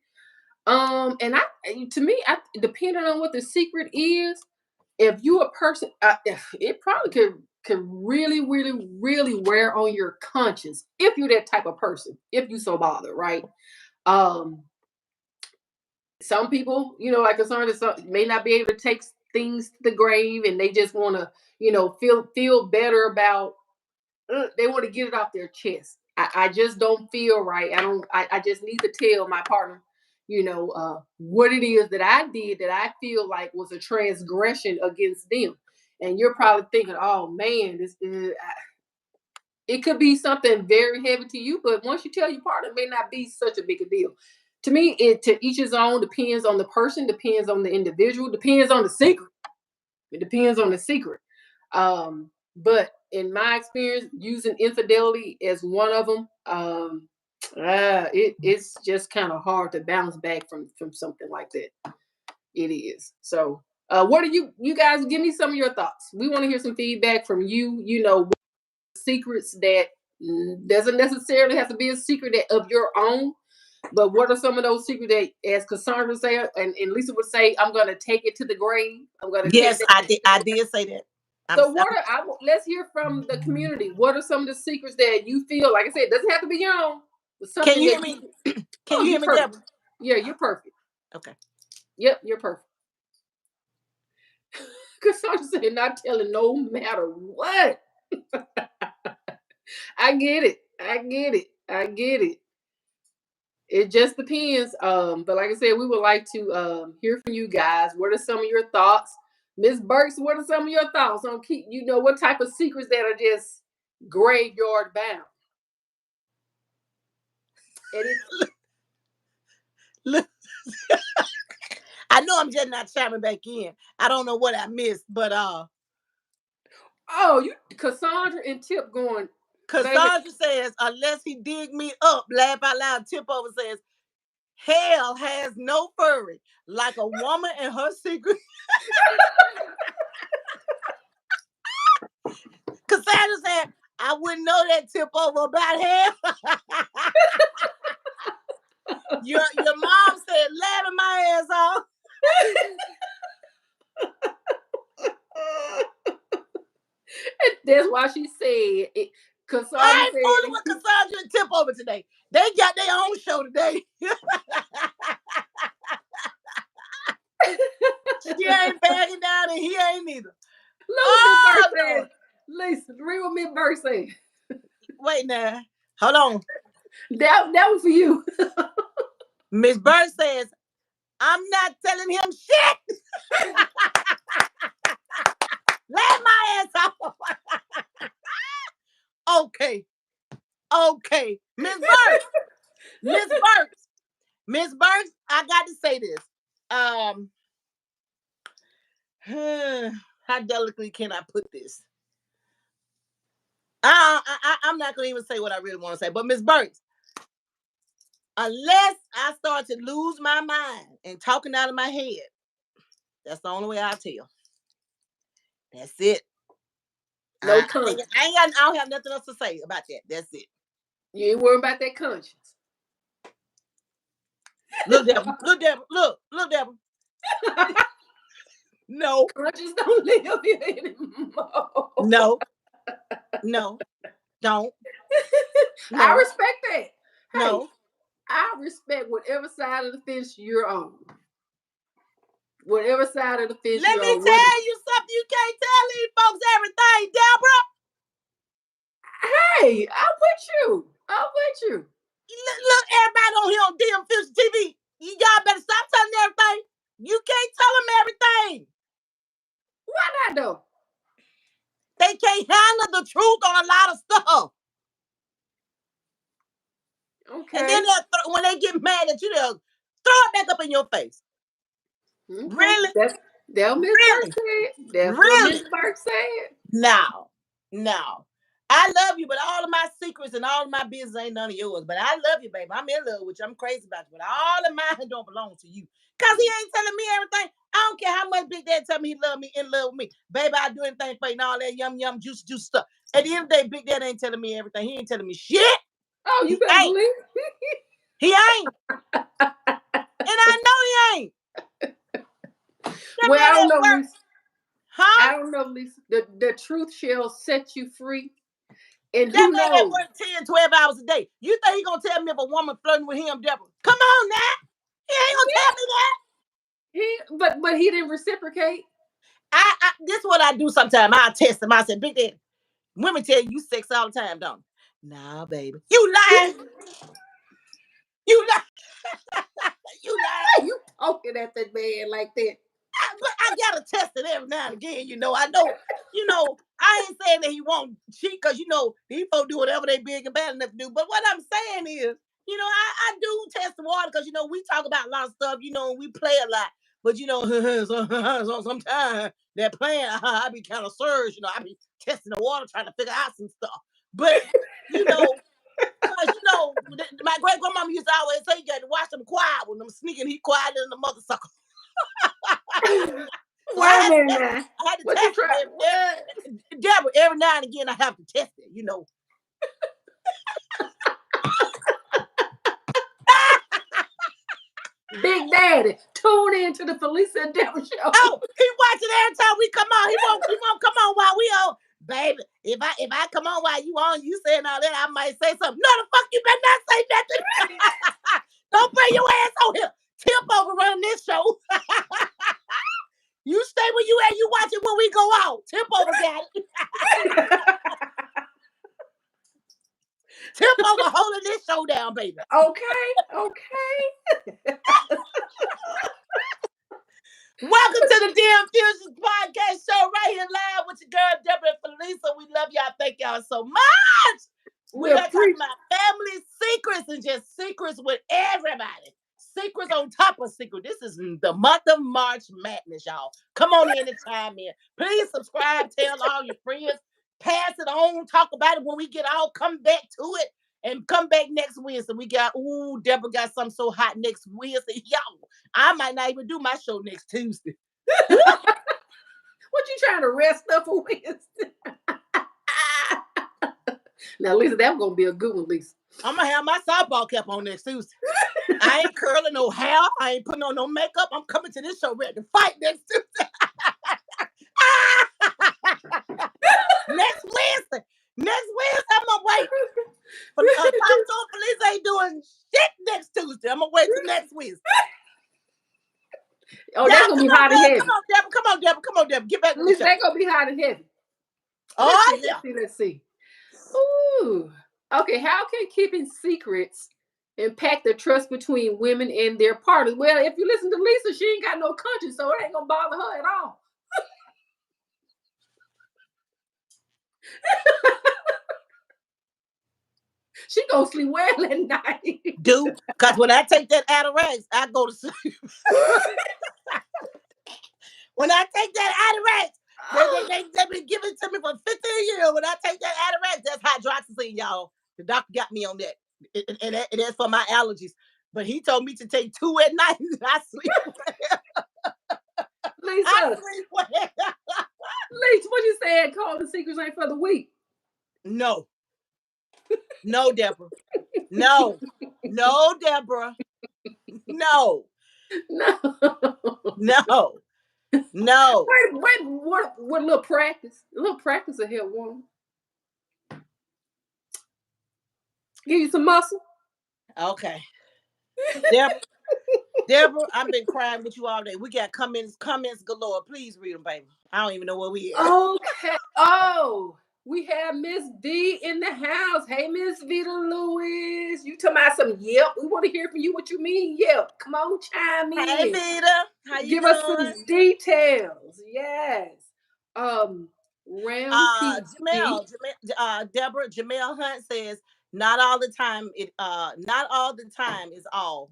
And to me, depending on what the secret is, if you a person, it probably could really, really, really wear on your conscience if you're that type of person, if you so bother, right? Um, some people, like concerned, may not be able to take things to the grave, and they just want to, feel better about. They want to get it off their chest. I just don't feel right. I don't. I just need to tell my partner, what it is that I did that I feel like was a transgression against them. And you're probably thinking, oh man, this is. It could be something very heavy to you, but once you tell your partner, it may not be such a big a deal. To me, it to each his own, depends on the person, depends on the individual, depends on the secret. It depends on the secret. But in my experience, using infidelity as one of them, it's just kind of hard to bounce back from something like that. It is. So, what do you guys give me some of your thoughts? We want to hear some feedback from you. Secrets that doesn't necessarily have to be a secret of your own, but what are some of those secrets that, as Cassandra would say, and Lisa would say, I'm going to take it to the grave. I'm going to take Yes, that. I did say that. So, let's hear from the community. What are some of the secrets that you feel, like I said, it doesn't have to be your own, but Can something you that hear me? Can oh, you hear you're me, perfect. Deborah? Yeah, you're perfect. Okay. Yep, you're perfect. Cassandra said, not telling no matter what. I get it. I get it. I get it. It just depends. But like I said, we would like to hear from you guys. What are some of your thoughts? Miss Burks, what are some of your thoughts on what type of secrets that are just graveyard bound? And it's Look, I know I'm just not chiming back in. I don't know what I missed, but oh, you Cassandra and Tip going, baby. Cassandra says, unless he dig me up, laugh out loud. Tip over says, hell has no fury, like a woman and her secret. Cassandra said, I wouldn't know that tip over about hell. Your mom said, laughing my ass off. That's why she said it. Cassandra I ain't fooling said with Cassandra and Tip over today. They got their own show today. She ain't backing down and he ain't either. look what Miss Oh, Burke said. Lord. Listen, read what Miss Burke said. Wait now. Hold on. That was for you. Miss Bird says, I'm not telling him shit. Let my ass off. Okay. Okay. Miss Burks. Miss Burks. Miss Burks, I got to say this. How delicately can I put this? I'm not going to even say what I really want to say. But Miss Burks, unless I start to lose my mind and talking out of my head, that's the only way I tell. That's it. No I don't have nothing else to say about that. That's it. You ain't worried about that conscience. Look, Deborah. Look, Deborah. Look, Deborah. No. Conscience don't live here anymore. No. No. Don't. No. I respect that. Hey, no. I respect whatever side of the fence you're on. Whatever side of the fence Let you're me on. tell you something. You can't tell these folks everything, Deborah. Hey, I'm with you. I'm with you. Look, everybody on here on DM Fish TV. Y'all better stop telling everything. You can't tell them everything. Why not though? They can't handle the truth on a lot of stuff. Okay. And then when they get mad at you, they'll throw it back up in your face. Okay. Really? That's Miss Really? Burke said. That's what Really? Miss Burke said. No. I love you, but all of my secrets and all of my business ain't none of yours. But I love you, baby. I'm in love with you. I'm crazy about you. But all of mine don't belong to you. Because he ain't telling me everything. I don't care how much Big Daddy tell me he love me, in love with me. Baby, I do anything for you and all that yum, yum, juice, juice stuff. At the end of the day, Big Daddy ain't telling me everything. He ain't telling me shit. Oh, you He better ain't. believe. He ain't. And I know he ain't. That Well, I man don't at know, work. Lisa. I Huh? don't know, Lisa. The truth shall set you free. And That who man at knows? work 10, 12 hours a day. You think he gonna tell me if a woman flirting with him, Deborah? Come on now. He ain't gonna tell me that. But he didn't reciprocate. This is what I do sometimes. I test him. I say, Big Daddy, women tell you sex all the time, don't they? Nah, baby. You lying. You lying. You lying. You poking at that man like that. But I gotta test it every now and again. I know, I ain't saying that he won't cheat because these folks do whatever they big and bad enough to do. But what I'm saying is, I do test the water because we talk about a lot of stuff, and we play a lot. But so sometimes that playing, I be kind of surged, I be testing the water trying to figure out some stuff. But because my great grandmama used to always say you got to watch them quiet when them sneaking, he quiet in the mother sucker. So Wait a minute now. I had to What you test try? it. Deborah, every now and again I have to test it. Big Daddy, tune in to the Felicia and Deborah show. Oh, he watching every time we come on. He won't come on while we on. Baby, if I come on while you on, you saying all that, I might say something. No, the fuck you better not say nothing. Don't bring your ass on here. Tip over running this show. You stay where you at. You watch it when we go out. Tip over got it. Tip over holding this show down, baby. Okay. Welcome to the Damn Fusions Podcast Show right here live with your girl Deborah and Felicia. We love y'all. Thank y'all so much. We're going to talk about family secrets and just secrets with everybody. Secrets on top of secrets. This is the month of March Madness, y'all. Come on in and chime in. Please subscribe. Tell all your friends. Pass it on. Talk about it when we get all come back to it. And come back next Wednesday. Deborah got something so hot next Wednesday. Y'all, I might not even do my show next Tuesday. What you trying to rest up for Wednesday? Now, Lisa, that's going to be a good one, Lisa. I'm going to have my softball cap on next Tuesday. I ain't curling no hair. I ain't putting on no makeup. I'm coming to this show ready to fight next Tuesday. Next Wednesday. I'm going to wait. Talk to police ain't doing shit next Tuesday. I'm going to wait till next Wednesday. Oh, that's going to be hot and heavy. Come on, Deborah. Get back to the show. That's going to be hot and heavy. Let's see. Ooh. Okay, how can keeping secrets impact the trust between women and their partners? Well, if you listen to Lisa, she ain't got no conscience, so it ain't going to bother her at all. She gonna sleep well at night. Dude, because when I take that Atarax, I go to sleep. When I take that Atarax, they've been giving it to me for 15 years. When I take that Atarax, that's hydroxyzine, y'all. The doctor got me on that. And that's for my allergies. But he told me to take 2 at night. I sleep well. Lisa, I sleep well. Lisa, what you saying? Calling secrets ain't for the weak. No. No, Deborah. No, Deborah. No. Wait, what little practice? A little practice will help woman. Give you some muscle. Okay. Deborah, I've been crying with you all day. We got comments galore. Please read them, baby. I don't even know where we at. Okay. Oh, we have Miss V in the house. Hey, Miss Vita Lewis. You talking about some yep? We want to hear from you. What you mean yep? Come on, chime in. Hey, Vita. How you Give doing? us some details. Yes. Round Deborah Jamel Hunt says not all the time is all.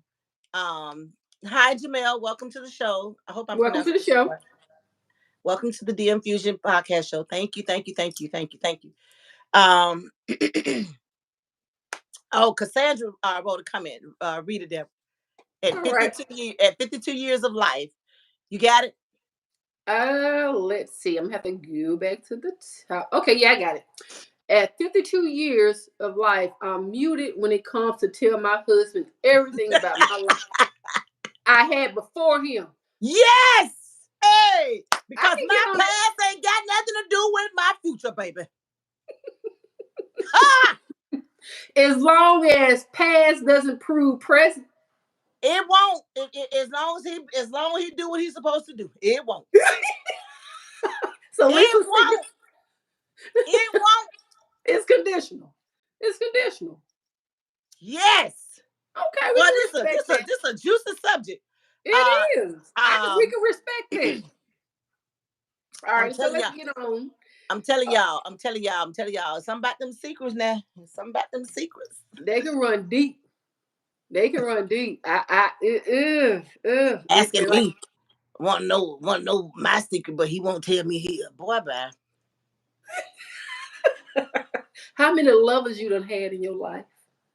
Hi Jamel, welcome to the show. I hope I'm welcome to the show. Right. Welcome to the DM Fusion Podcast Show. Thank you. Um, oh, Cassandra wrote a comment. Read it there. All right. At 52 years of life, you got it. Let's see. I'm gonna have to go back to the top. Okay, yeah, I got it. At 52 years of life, I'm muted when it comes to tell my husband everything about my life I had before him. Yes, hey, I because can my get on it. past ain't got nothing to do with my future, baby. Ha! As long as past doesn't prove present. It won't. As long as he do what he's supposed to do, it won't. So It Lisa secret won't. It won't. is conditional. It's conditional. Yes. Okay, we Well, can respect that. this a juicy subject. It Uh, is. We um, can respect that. All I'm right, so telling let's y'all. get on. I'm telling Uh, y'all. I'm telling y'all. I'm telling y'all. Something about them secrets now. Something about them secrets. they can run deep. They can run deep. Asking Listen, like me want to know my secret, but he won't tell me here. Boy, bye. how many lovers you done had in your life?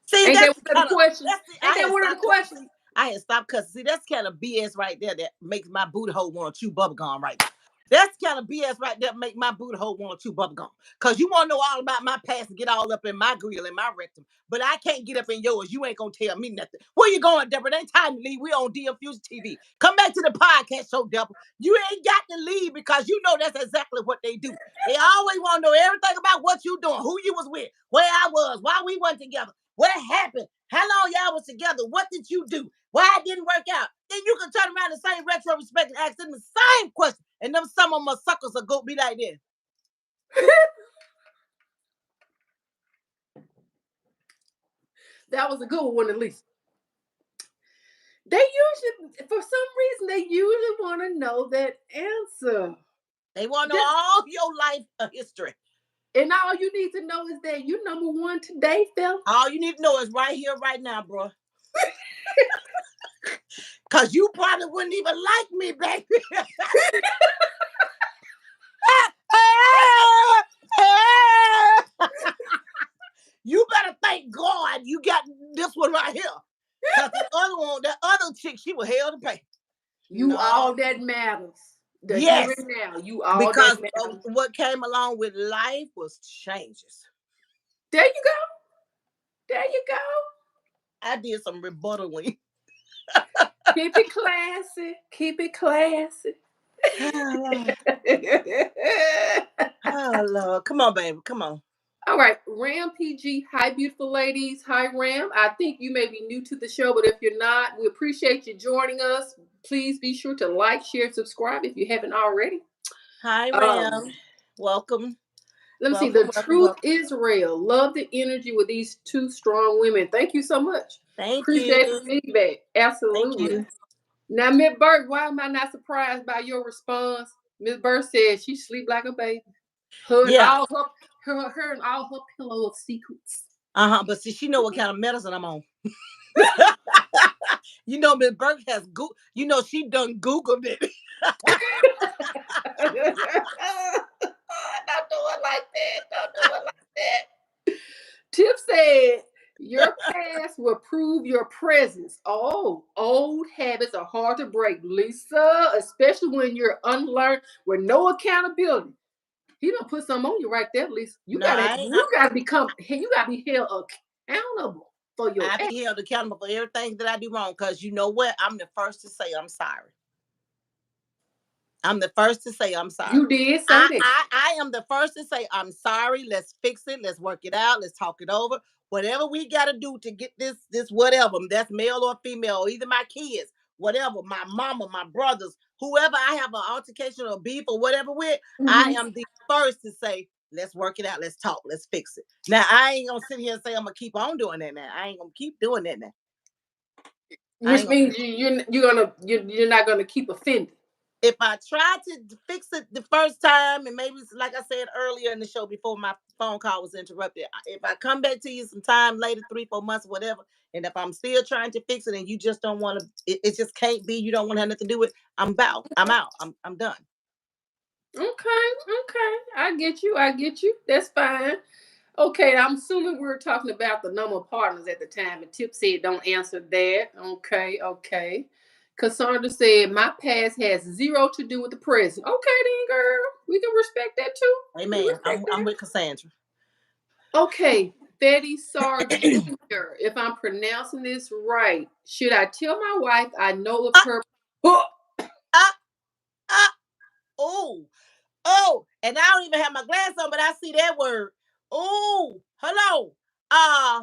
See, Ain't that that's one of kind the of questions? that's the Ain't I that had one of the stopped questions? cussing. I had stopped cussing. See, that's kind of BS right there that makes my booty hole want to chew bubble gum right there. That's kind of BS right there make my booty hole want to chew bubble gum. Cause you want to know all about my past and get all up in my grill and my rectum. But I can't get up in yours. You ain't gonna tell me nothing. Where you going, Deborah? It ain't time to leave. We on DM Fusion TV. Come back to the podcast show, Deborah. You ain't got to leave because you know that's exactly what they do. They always want to know everything about what you doing, who you was with, where I was, why we went together. What happened? How long y'all was together? What did you do? Why it didn't work out? Then you can turn around the same retro respect and ask them the same question. And them some of them suckers will go be like this. That was a good one, at least. They usually, for some reason, they usually want to know that answer. They want to know Just, all your life history. and all you need to know is that you number one today, fella. All you need to know is right here, right now, bro. Cause you probably wouldn't even like me, baby. You better thank God you got this one right here. Cause the other one, that other chick, she was hell to pay. You all No. that matters. The here Yes. and now. You all that Because matters. what came along with life was changes. There you go. There you go. I did some rebuttaling. Keep it classy. Keep it classy. Oh, Lord. Oh, Lord. Come on, baby. Come on. All right, Ram PG. Hi, beautiful ladies. Hi, Ram. I think you may be new to the show, but if you're not, we appreciate you joining us. Please be sure to like, share, subscribe if you haven't already. Hi, Um, Ram. Welcome. Let me see. The Welcome, welcome, truth welcome. is real. Love the energy with these two strong women. Thank you so much. Thank you. Appreciate the feedback. Thank Absolutely. you. Now, Miss Burke, why am I not surprised by your response? Miss Burke said she sleep like a baby. Her and Yeah. all her and all her pillow of secrets. But see, she know what kind of medicine I'm on. You know, Miss Burke has you know, she done Googled it. Don't do it like that. Don't do it like that. Tip said, your past will prove your presence. Oh, old habits are hard to break, Lisa, especially when you're unlearned with no accountability. He don't put something on you right there, Lisa. You No, gotta you gotta be held accountable for your I act. be held accountable for everything that I do wrong. Cause you know what? I'm the first to say I'm sorry. I'm the first to say I'm sorry. You did say that. I am the first to say I'm sorry. Let's fix it. Let's work it out. Let's talk it over. Whatever we got to do to get this whatever, that's male or female, or either my kids, whatever, my mama, my brothers, whoever I have an altercation or beef or whatever with, I Mhm. am the first to say, let's work it out. Let's talk. Let's fix it. Now, I ain't going to sit here and say I'm going to keep on doing that now. I ain't going to keep doing that now. I Which ain't gonna means you're not gonna keep offending. if I try to fix it the first time, and maybe it's like I said earlier in the show before my phone call was interrupted, if I come back to you some time later, 3, 4 months, whatever, and if I'm still trying to fix it and you just don't want to, it just can't be, you don't want to have nothing to do with, I'm out, I'm done. Okay, okay. I get you. I get you. That's fine. Okay, I'm assuming we're talking about the number of partners at the time, and Tip said don't answer that. Okay, okay. Cassandra said my past has zero to do with the present. Okay, then, girl, we can respect that too. We Amen. respect I'm that. with Cassandra. Okay, Betty Sar Jr., if I'm pronouncing this right, should I tell my wife I know of Ah, her? Oh, ah, ah. Oh, oh, and I don't even have my glass on, but I see that word. Oh, hello. Uh,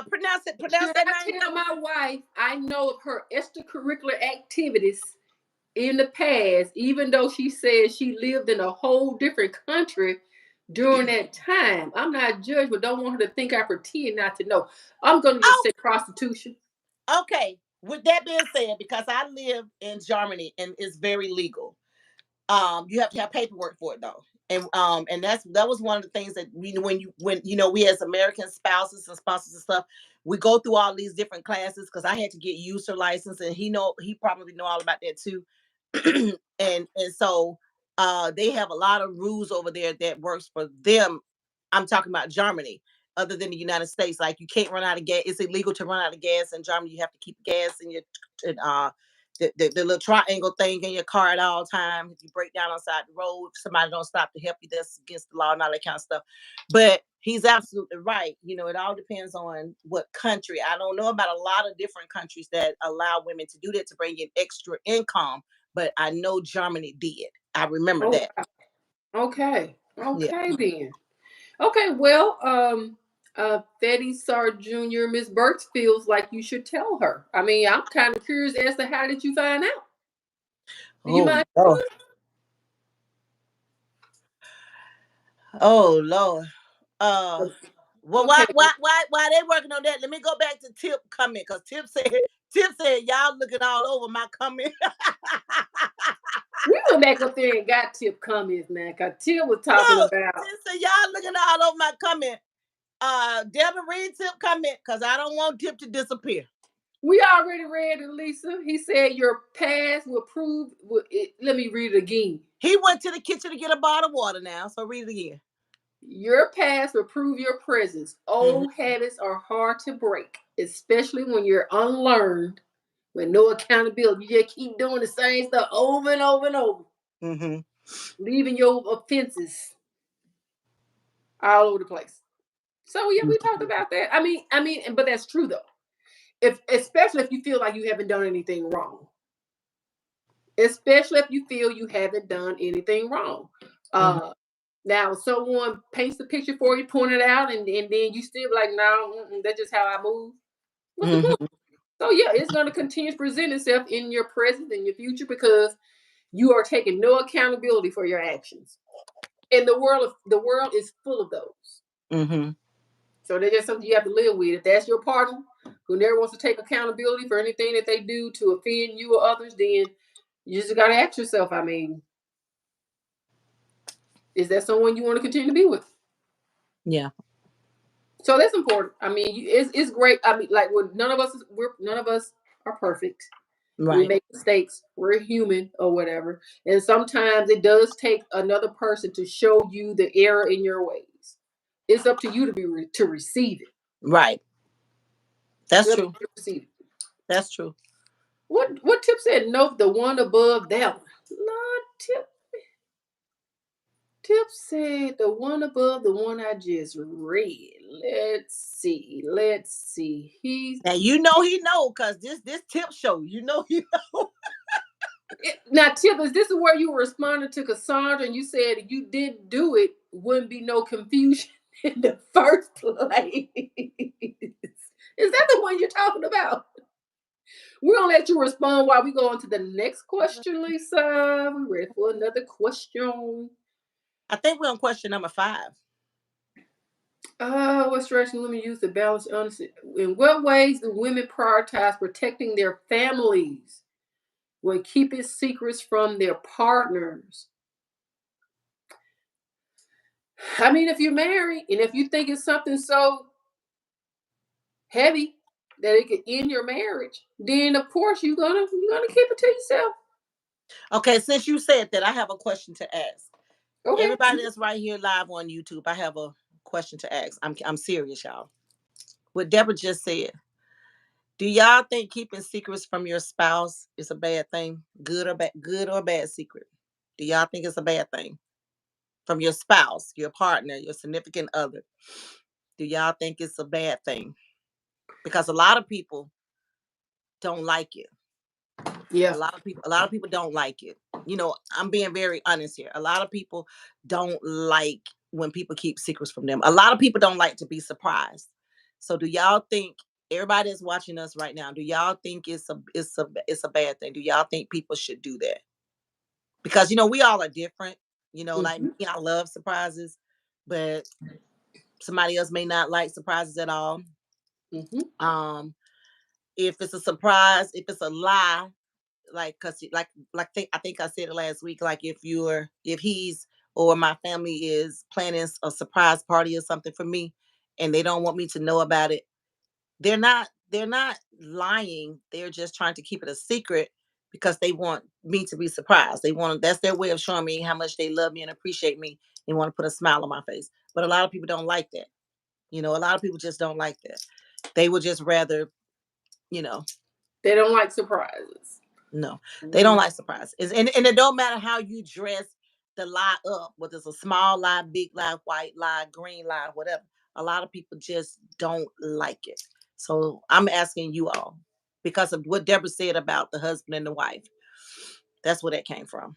pronounce it. Pronounce should that I name. tell my wife I know of her extracurricular activities in the past, even though she says she lived in a whole different country during that time? I'm not judged, but don't want her to think I pretend not to know. I'm going to just Oh, say prostitution. okay. With that being said, because I live in Germany and it's very legal. You have to have paperwork for it though. And that was one of the things that we when we as American spouses and sponsors and stuff, we go through all these different classes because I had to get user license and he probably know all about that too. And so they have a lot of rules over there that works for them. I'm talking about Germany, other than the United States. Like you can't run out of gas. It's illegal to run out of gas in Germany. You have to keep gas in your the little triangle thing in your car at all times. If you break down on the side of the road, if somebody don't stop to help you, that's against the law and all that kind of stuff. But he's absolutely right. It all depends on what country. I don't know about a lot of different countries that allow women to do that to bring in extra income, but I know Germany did. I remember Oh, that. okay. Yeah. Okay, then. Okay, well, Betty Sar Jr., Miss Burks feels like you should tell her. I mean, I'm kind of curious as to how did you find out? Do you Oh mind? Lord. Oh Lord. Uh well, Okay. why they working on that? Let me go back to Tip comment because Tip said y'all looking all over my comment. We went back up there and got Tip comments now, because Tip was talking Look, about, Tip said y'all looking all over my comment. Deborah, read Tip comment because I don't want Tip to disappear. we already read it, Lisa. He said your past will prove, let me read it again. He went to the kitchen to get a bottle of water now, so read it again. Your past will prove your presence. Mm-hmm. Old habits are hard to break, especially when you're unlearned, with no accountability. You just keep doing the same stuff over and over and over, Mm-hmm. leaving your offenses all over the place. So yeah, we talked about that. But that's true though. If especially if you feel like you haven't done anything wrong, especially if you feel you haven't done anything wrong. Mm-hmm. Uh, Now someone paints the picture for you, point it out, and then you still like, no, that's just how I move. What's the point? Mm-hmm. So yeah, it's going to continue to present itself in your present and your future because you are taking no accountability for your actions. And the world is full of those. Mm-hmm. So that's just something you have to live with. If that's your partner who never wants to take accountability for anything that they do to offend you or others, then you just got to ask yourself. I mean, is that someone you want to continue to be with? Yeah. So that's important. I mean, it's great. I mean, like none of us are perfect. We Right. make mistakes. We're human or whatever. And sometimes it does take another person to show you the error in your ways. It's up to you to receive it. Right. That's It's up to true. you to receive it. That's true. What Tip said? Nope, the one above that one. Lord, Tip said the one above the one I just read. Let's see. Let's see. Now you know he know because this Tip show. You know he know. Now, Tip, is this where you responded to Cassandra and you said if you didn't do it, wouldn't be no confusion in the first place? Is that the one you're talking about? We're gonna let you respond while we go on to the next question, Lisa. We ready for another question? I think we're on question number 5. What strategy women use to balance honesty? In what ways do women prioritize protecting their families when keeping secrets from their partners? I mean, if you're married and if you think it's something so heavy that it could end your marriage, then of course you're gonna keep it to yourself. Okay, since you said that, I have a question to ask. Okay. Everybody that's right here live on YouTube, I have a question to ask. I'm serious, y'all. What Deborah just said. Do y'all think keeping secrets from your spouse is a bad thing? Good or bad secret? Do y'all think it's a bad thing? From your spouse, your partner, your significant other. Do y'all think it's a bad thing? Because a lot of people don't like it. Yeah. A lot of people don't like it. You know, I'm being very honest here. A lot of people don't like when people keep secrets from them. A lot of people don't like to be surprised. So do y'all think, everybody that's watching us right now, do y'all think it's a bad thing? Do y'all think people should do that? Because you know, we all are different. You know, like me, Mm-hmm. I love surprises, but somebody else may not like surprises at all. Mm-hmm. Um, if it's a surprise, if it's a lie, like, cause I think I said it last week. Like, if he's or my family is planning a surprise party or something for me, and they don't want me to know about it, they're not lying. They're just trying to keep it a secret because they want me to be surprised. That's their way of showing me how much they love me and appreciate me and want to put a smile on my face. But a lot of people don't like that. You know, a lot of people just don't like that. They would just rather, you know, They don't like surprises. no, they don't Mm. like surprises. And it don't matter how you dress the lie up, whether it's a small lie, big lie, white lie, green lie, whatever. A lot of people just don't like it. So I'm asking you all, because of what Deborah said about the husband and the wife. That's where that came from.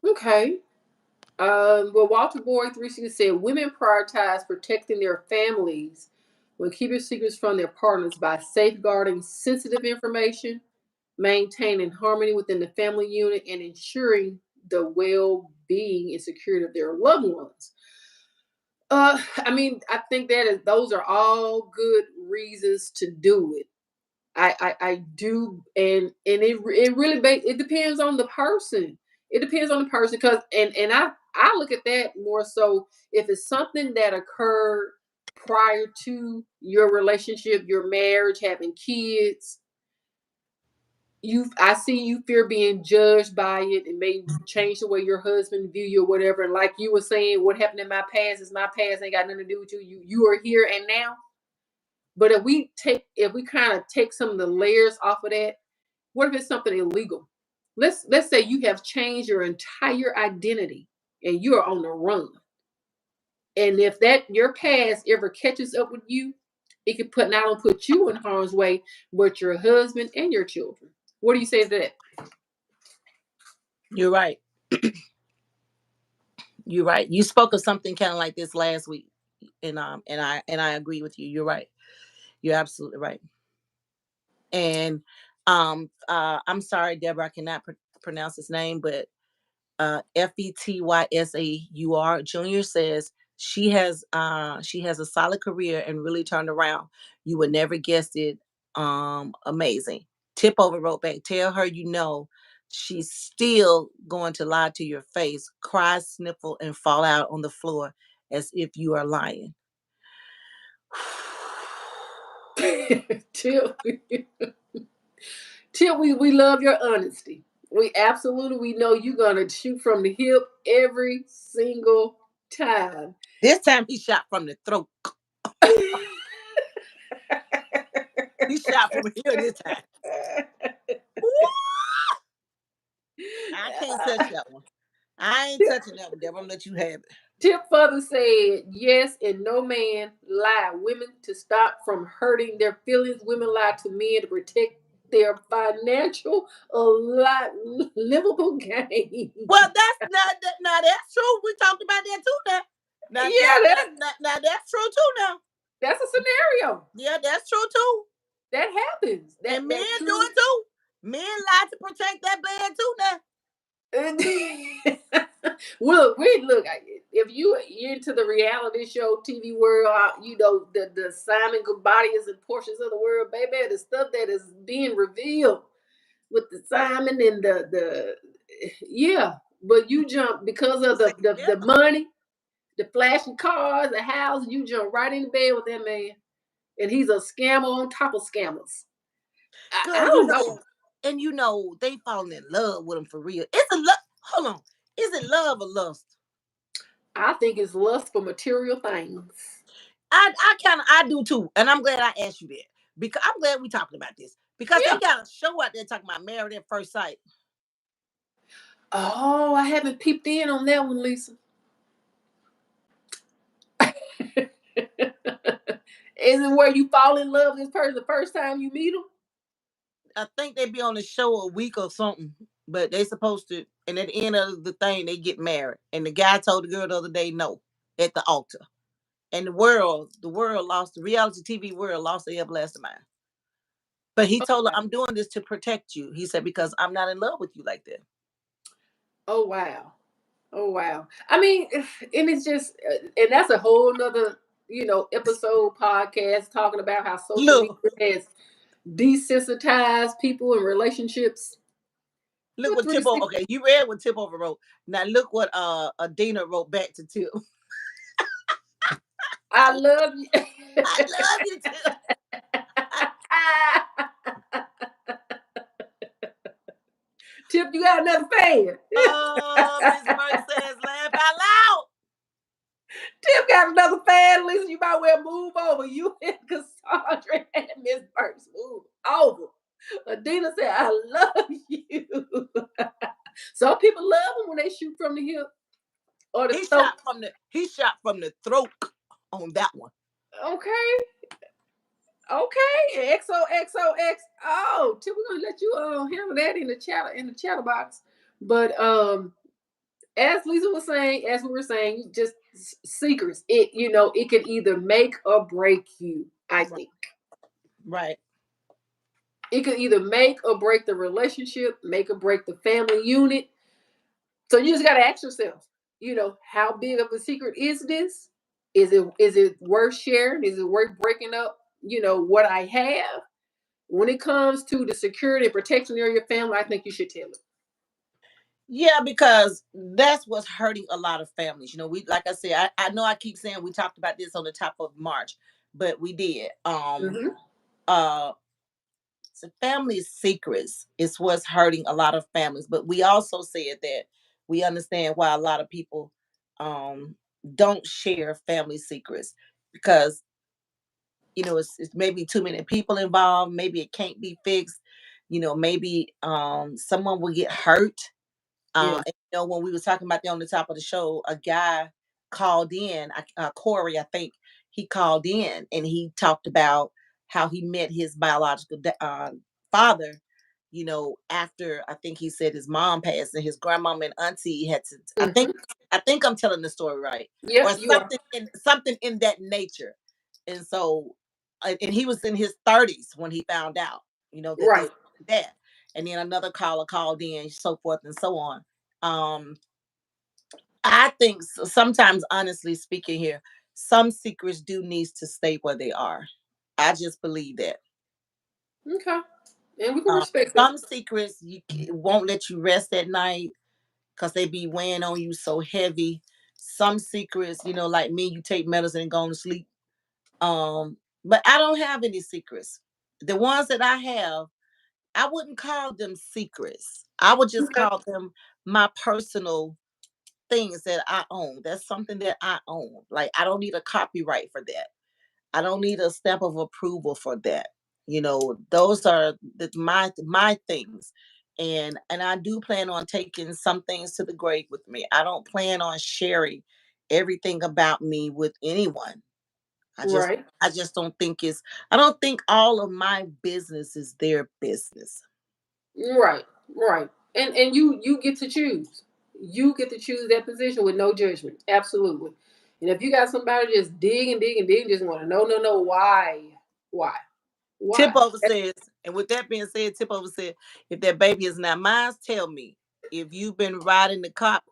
Okay. Well, Walter Boyd 360 said women prioritize protecting their families when keeping secrets from their partners by safeguarding sensitive information, maintaining harmony within the family unit, and ensuring the well-being and security of their loved ones. I mean, I think those are all good reasons to do it. I do, and it really it depends on the person. It depends on the person, because and I look at that more so if it's something that occurred prior to your relationship, your marriage, having kids. I see you fear being judged by it, and may change the way your husband view you or whatever. And like you were saying, what happened in my past is my past, ain't got nothing to do with you. You are here and now. But if we kind of take some of the layers off of that, what if it's something illegal? Let's say you have changed your entire identity and you are on the run. And if that your past ever catches up with you, it could not only put you in harm's way, but your husband and your children. What do you say to that? You're right. You're right. You spoke of something kind of like this last week, and I agree with you. You're right. You're absolutely right. And I'm sorry, Deborah, I cannot pronounce his name, but Fetysur Junior says she has a solid career and really turned around. You would never guess it. Amazing. Tip over wrote back, tell her you know she's still going to lie to your face, cry, sniffle, and fall out on the floor as if you are lying. Till Till we love your honesty. We absolutely we know you're gonna shoot from the hip every single time. This time he shot from the throat. He shot from here this time. I can't touch that one. I ain't touching that one, Deborah. I'm gonna let you have it. Tip further said, yes, and no man lie women to stop from hurting their feelings. Women lie to men to protect their financial livable gain. Well, that's not that. Now that's true. We talked about that too. Yeah, Now that's true too. Now, that's a scenario. yeah, that's true too. That happens. And men That do truly. it too. Men lie to protect that bed too. Now, Well, look. If you're into the reality show TV world, the Simon Gabadias and portions of the world, baby, the stuff that is being revealed with the Simon and the yeah. But you jump because of the money, the flashy cars, the house. You jump right in bed with that man, and he's a scammer on top of scammers. I girl, don't know. they falling in love with him for real. It's a love. Hold on. Is it love or lust? I think it's lust for material things. I do too, and I'm glad I asked you that because I'm glad we talking about this because they Yeah. got a show out there talking about married at first sight. Oh, I haven't peeped in on that one, Lisa. Is it where you fall in love with this person the first time you meet them? I think they be on the show a week or something, but they supposed to. And at the end of the thing, they get married. And the guy told the girl the other day no at the altar. And the world lost the reality TV world lost their everlasting mind. But he told her, "I'm doing this to protect you." He said because I'm not in love with you like that. Oh wow. Oh wow. I mean, and it's just, and that's a whole nother, episode podcast talking about how social media Look, has desensitized people in relationships. look What what three Tip. six? Okay, you read what Tip over wrote. Now look what Adina wrote back to Tip. I love you. I love you, Tip. Tip, you got another fan. Oh, Miss Murray says laugh out loud. Tip got another fan. Listen, you might well move over. You and Cassandra and Miss Burks move over. Adina said, I love you. Some people love them when they shoot from the hip or the throat. He shot from the throat on that one. Okay. Okay. XOXOX. Oh, Tip, we're gonna let you handle that in the chatter box. But as Lisa was saying, as we were saying, just secrets. It could either make or break you, I Right. think. Right. It could either make or break the relationship, make or break the family unit. So you just got to ask yourself, how big of a secret is this? Is it worth sharing? Is it worth breaking up? What I have. When it comes to the security and protection of your family, I think you should tell it. Yeah, because that's what's hurting a lot of families. We like I said, I know I keep saying we talked about this on the top of March, but we did. Hmm. Uh so family secrets is what's hurting a lot of families. But we also said that we understand why a lot of people um don't share family secrets because it's maybe too many people involved, maybe it can't be fixed, maybe someone will get hurt. Yeah. When we was talking about that on the top of the show, a guy called in, Corey, I think he called in and he talked about how he met his biological father. After I think he said his mom passed and his grandmama and auntie had to. Hmm. I think I'm telling the story right, or Yep, you are. something in that nature. And so, and he was in his 30s when he found out, that this Right. that and then another caller called in, so forth and so on. Um, I think sometimes, honestly speaking, here, some secrets do need to stay where they are. I just believe that. Okay. And we can Um, respect that. some secrets won't let you rest at night because they be weighing on you so heavy. Some secrets, like me, you take medicine and go to sleep. But I don't have any secrets. The ones that I have, I wouldn't call them secrets. I would just Okay. call them my personal things that I own. That's something that I own. Like I don't need a copyright for that. I don't need a stamp of approval for that. Those are my things. And I do plan on taking some things to the grave with me. I don't plan on sharing everything about me with anyone. I just Right. I just don't think I don't think all of my business is their business. Right, right. And you get to choose. You get to choose that position with no judgment. Absolutely. And if you got somebody just dig and dig and dig and just want to know, no, no, why? Why? Tip Why? over says, and with that being said, Tip over said, if that baby is not mine, tell me. If you've been riding the cop,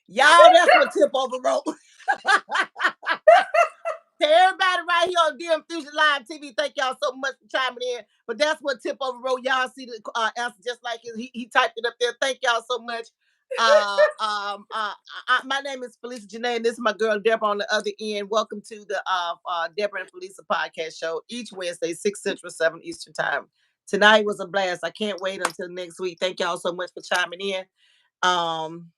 y'all, that's what Tip over wrote. To everybody right here on DM Fusion Live TV, thank y'all so much for chiming in. But that's what Tip over wrote. Y'all see the answer just like he typed it up there. Thank y'all so much. My name is Felicia Janae, and this is my girl Deborah on the other end. Welcome to the Deborah and Felicia podcast show each Wednesday, 6 Central, 7 Eastern time. Tonight was a blast. I can't wait until next week. Thank y'all so much for chiming in. Um,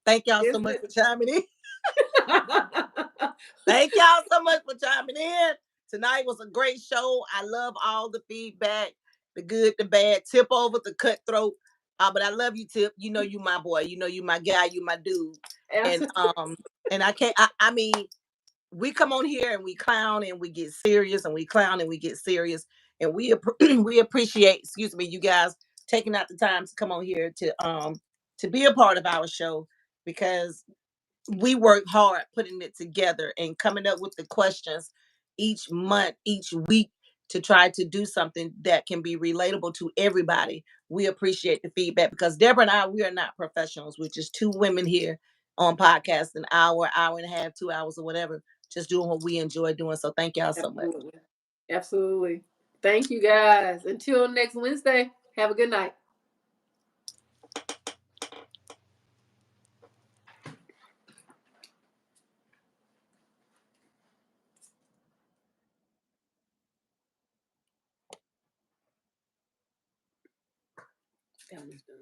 thank y'all so much for chiming in. Thank y'all so much for chiming in. Tonight was a great show. I love all the feedback, the good, the bad. Tip over the cutthroat. But I love you, Tip. You know you my boy. You know you my guy. You my dude. And I can't. I mean, we come on here and we clown and we get serious and we clown and we get serious and we we appreciate, excuse me, you guys taking out the time to come on here to be a part of our show, because we work hard putting it together and coming up with the questions each month, each week, to try to do something that can be relatable to everybody. We appreciate the feedback, because Deborah and I, we are not professionals. We're just two women here on podcast, an hour, hour and a half, 2 hours or whatever, just doing what we enjoy doing. So thank y'all so much. Absolutely. Thank you guys. Until next Wednesday, have a good night. That one's done.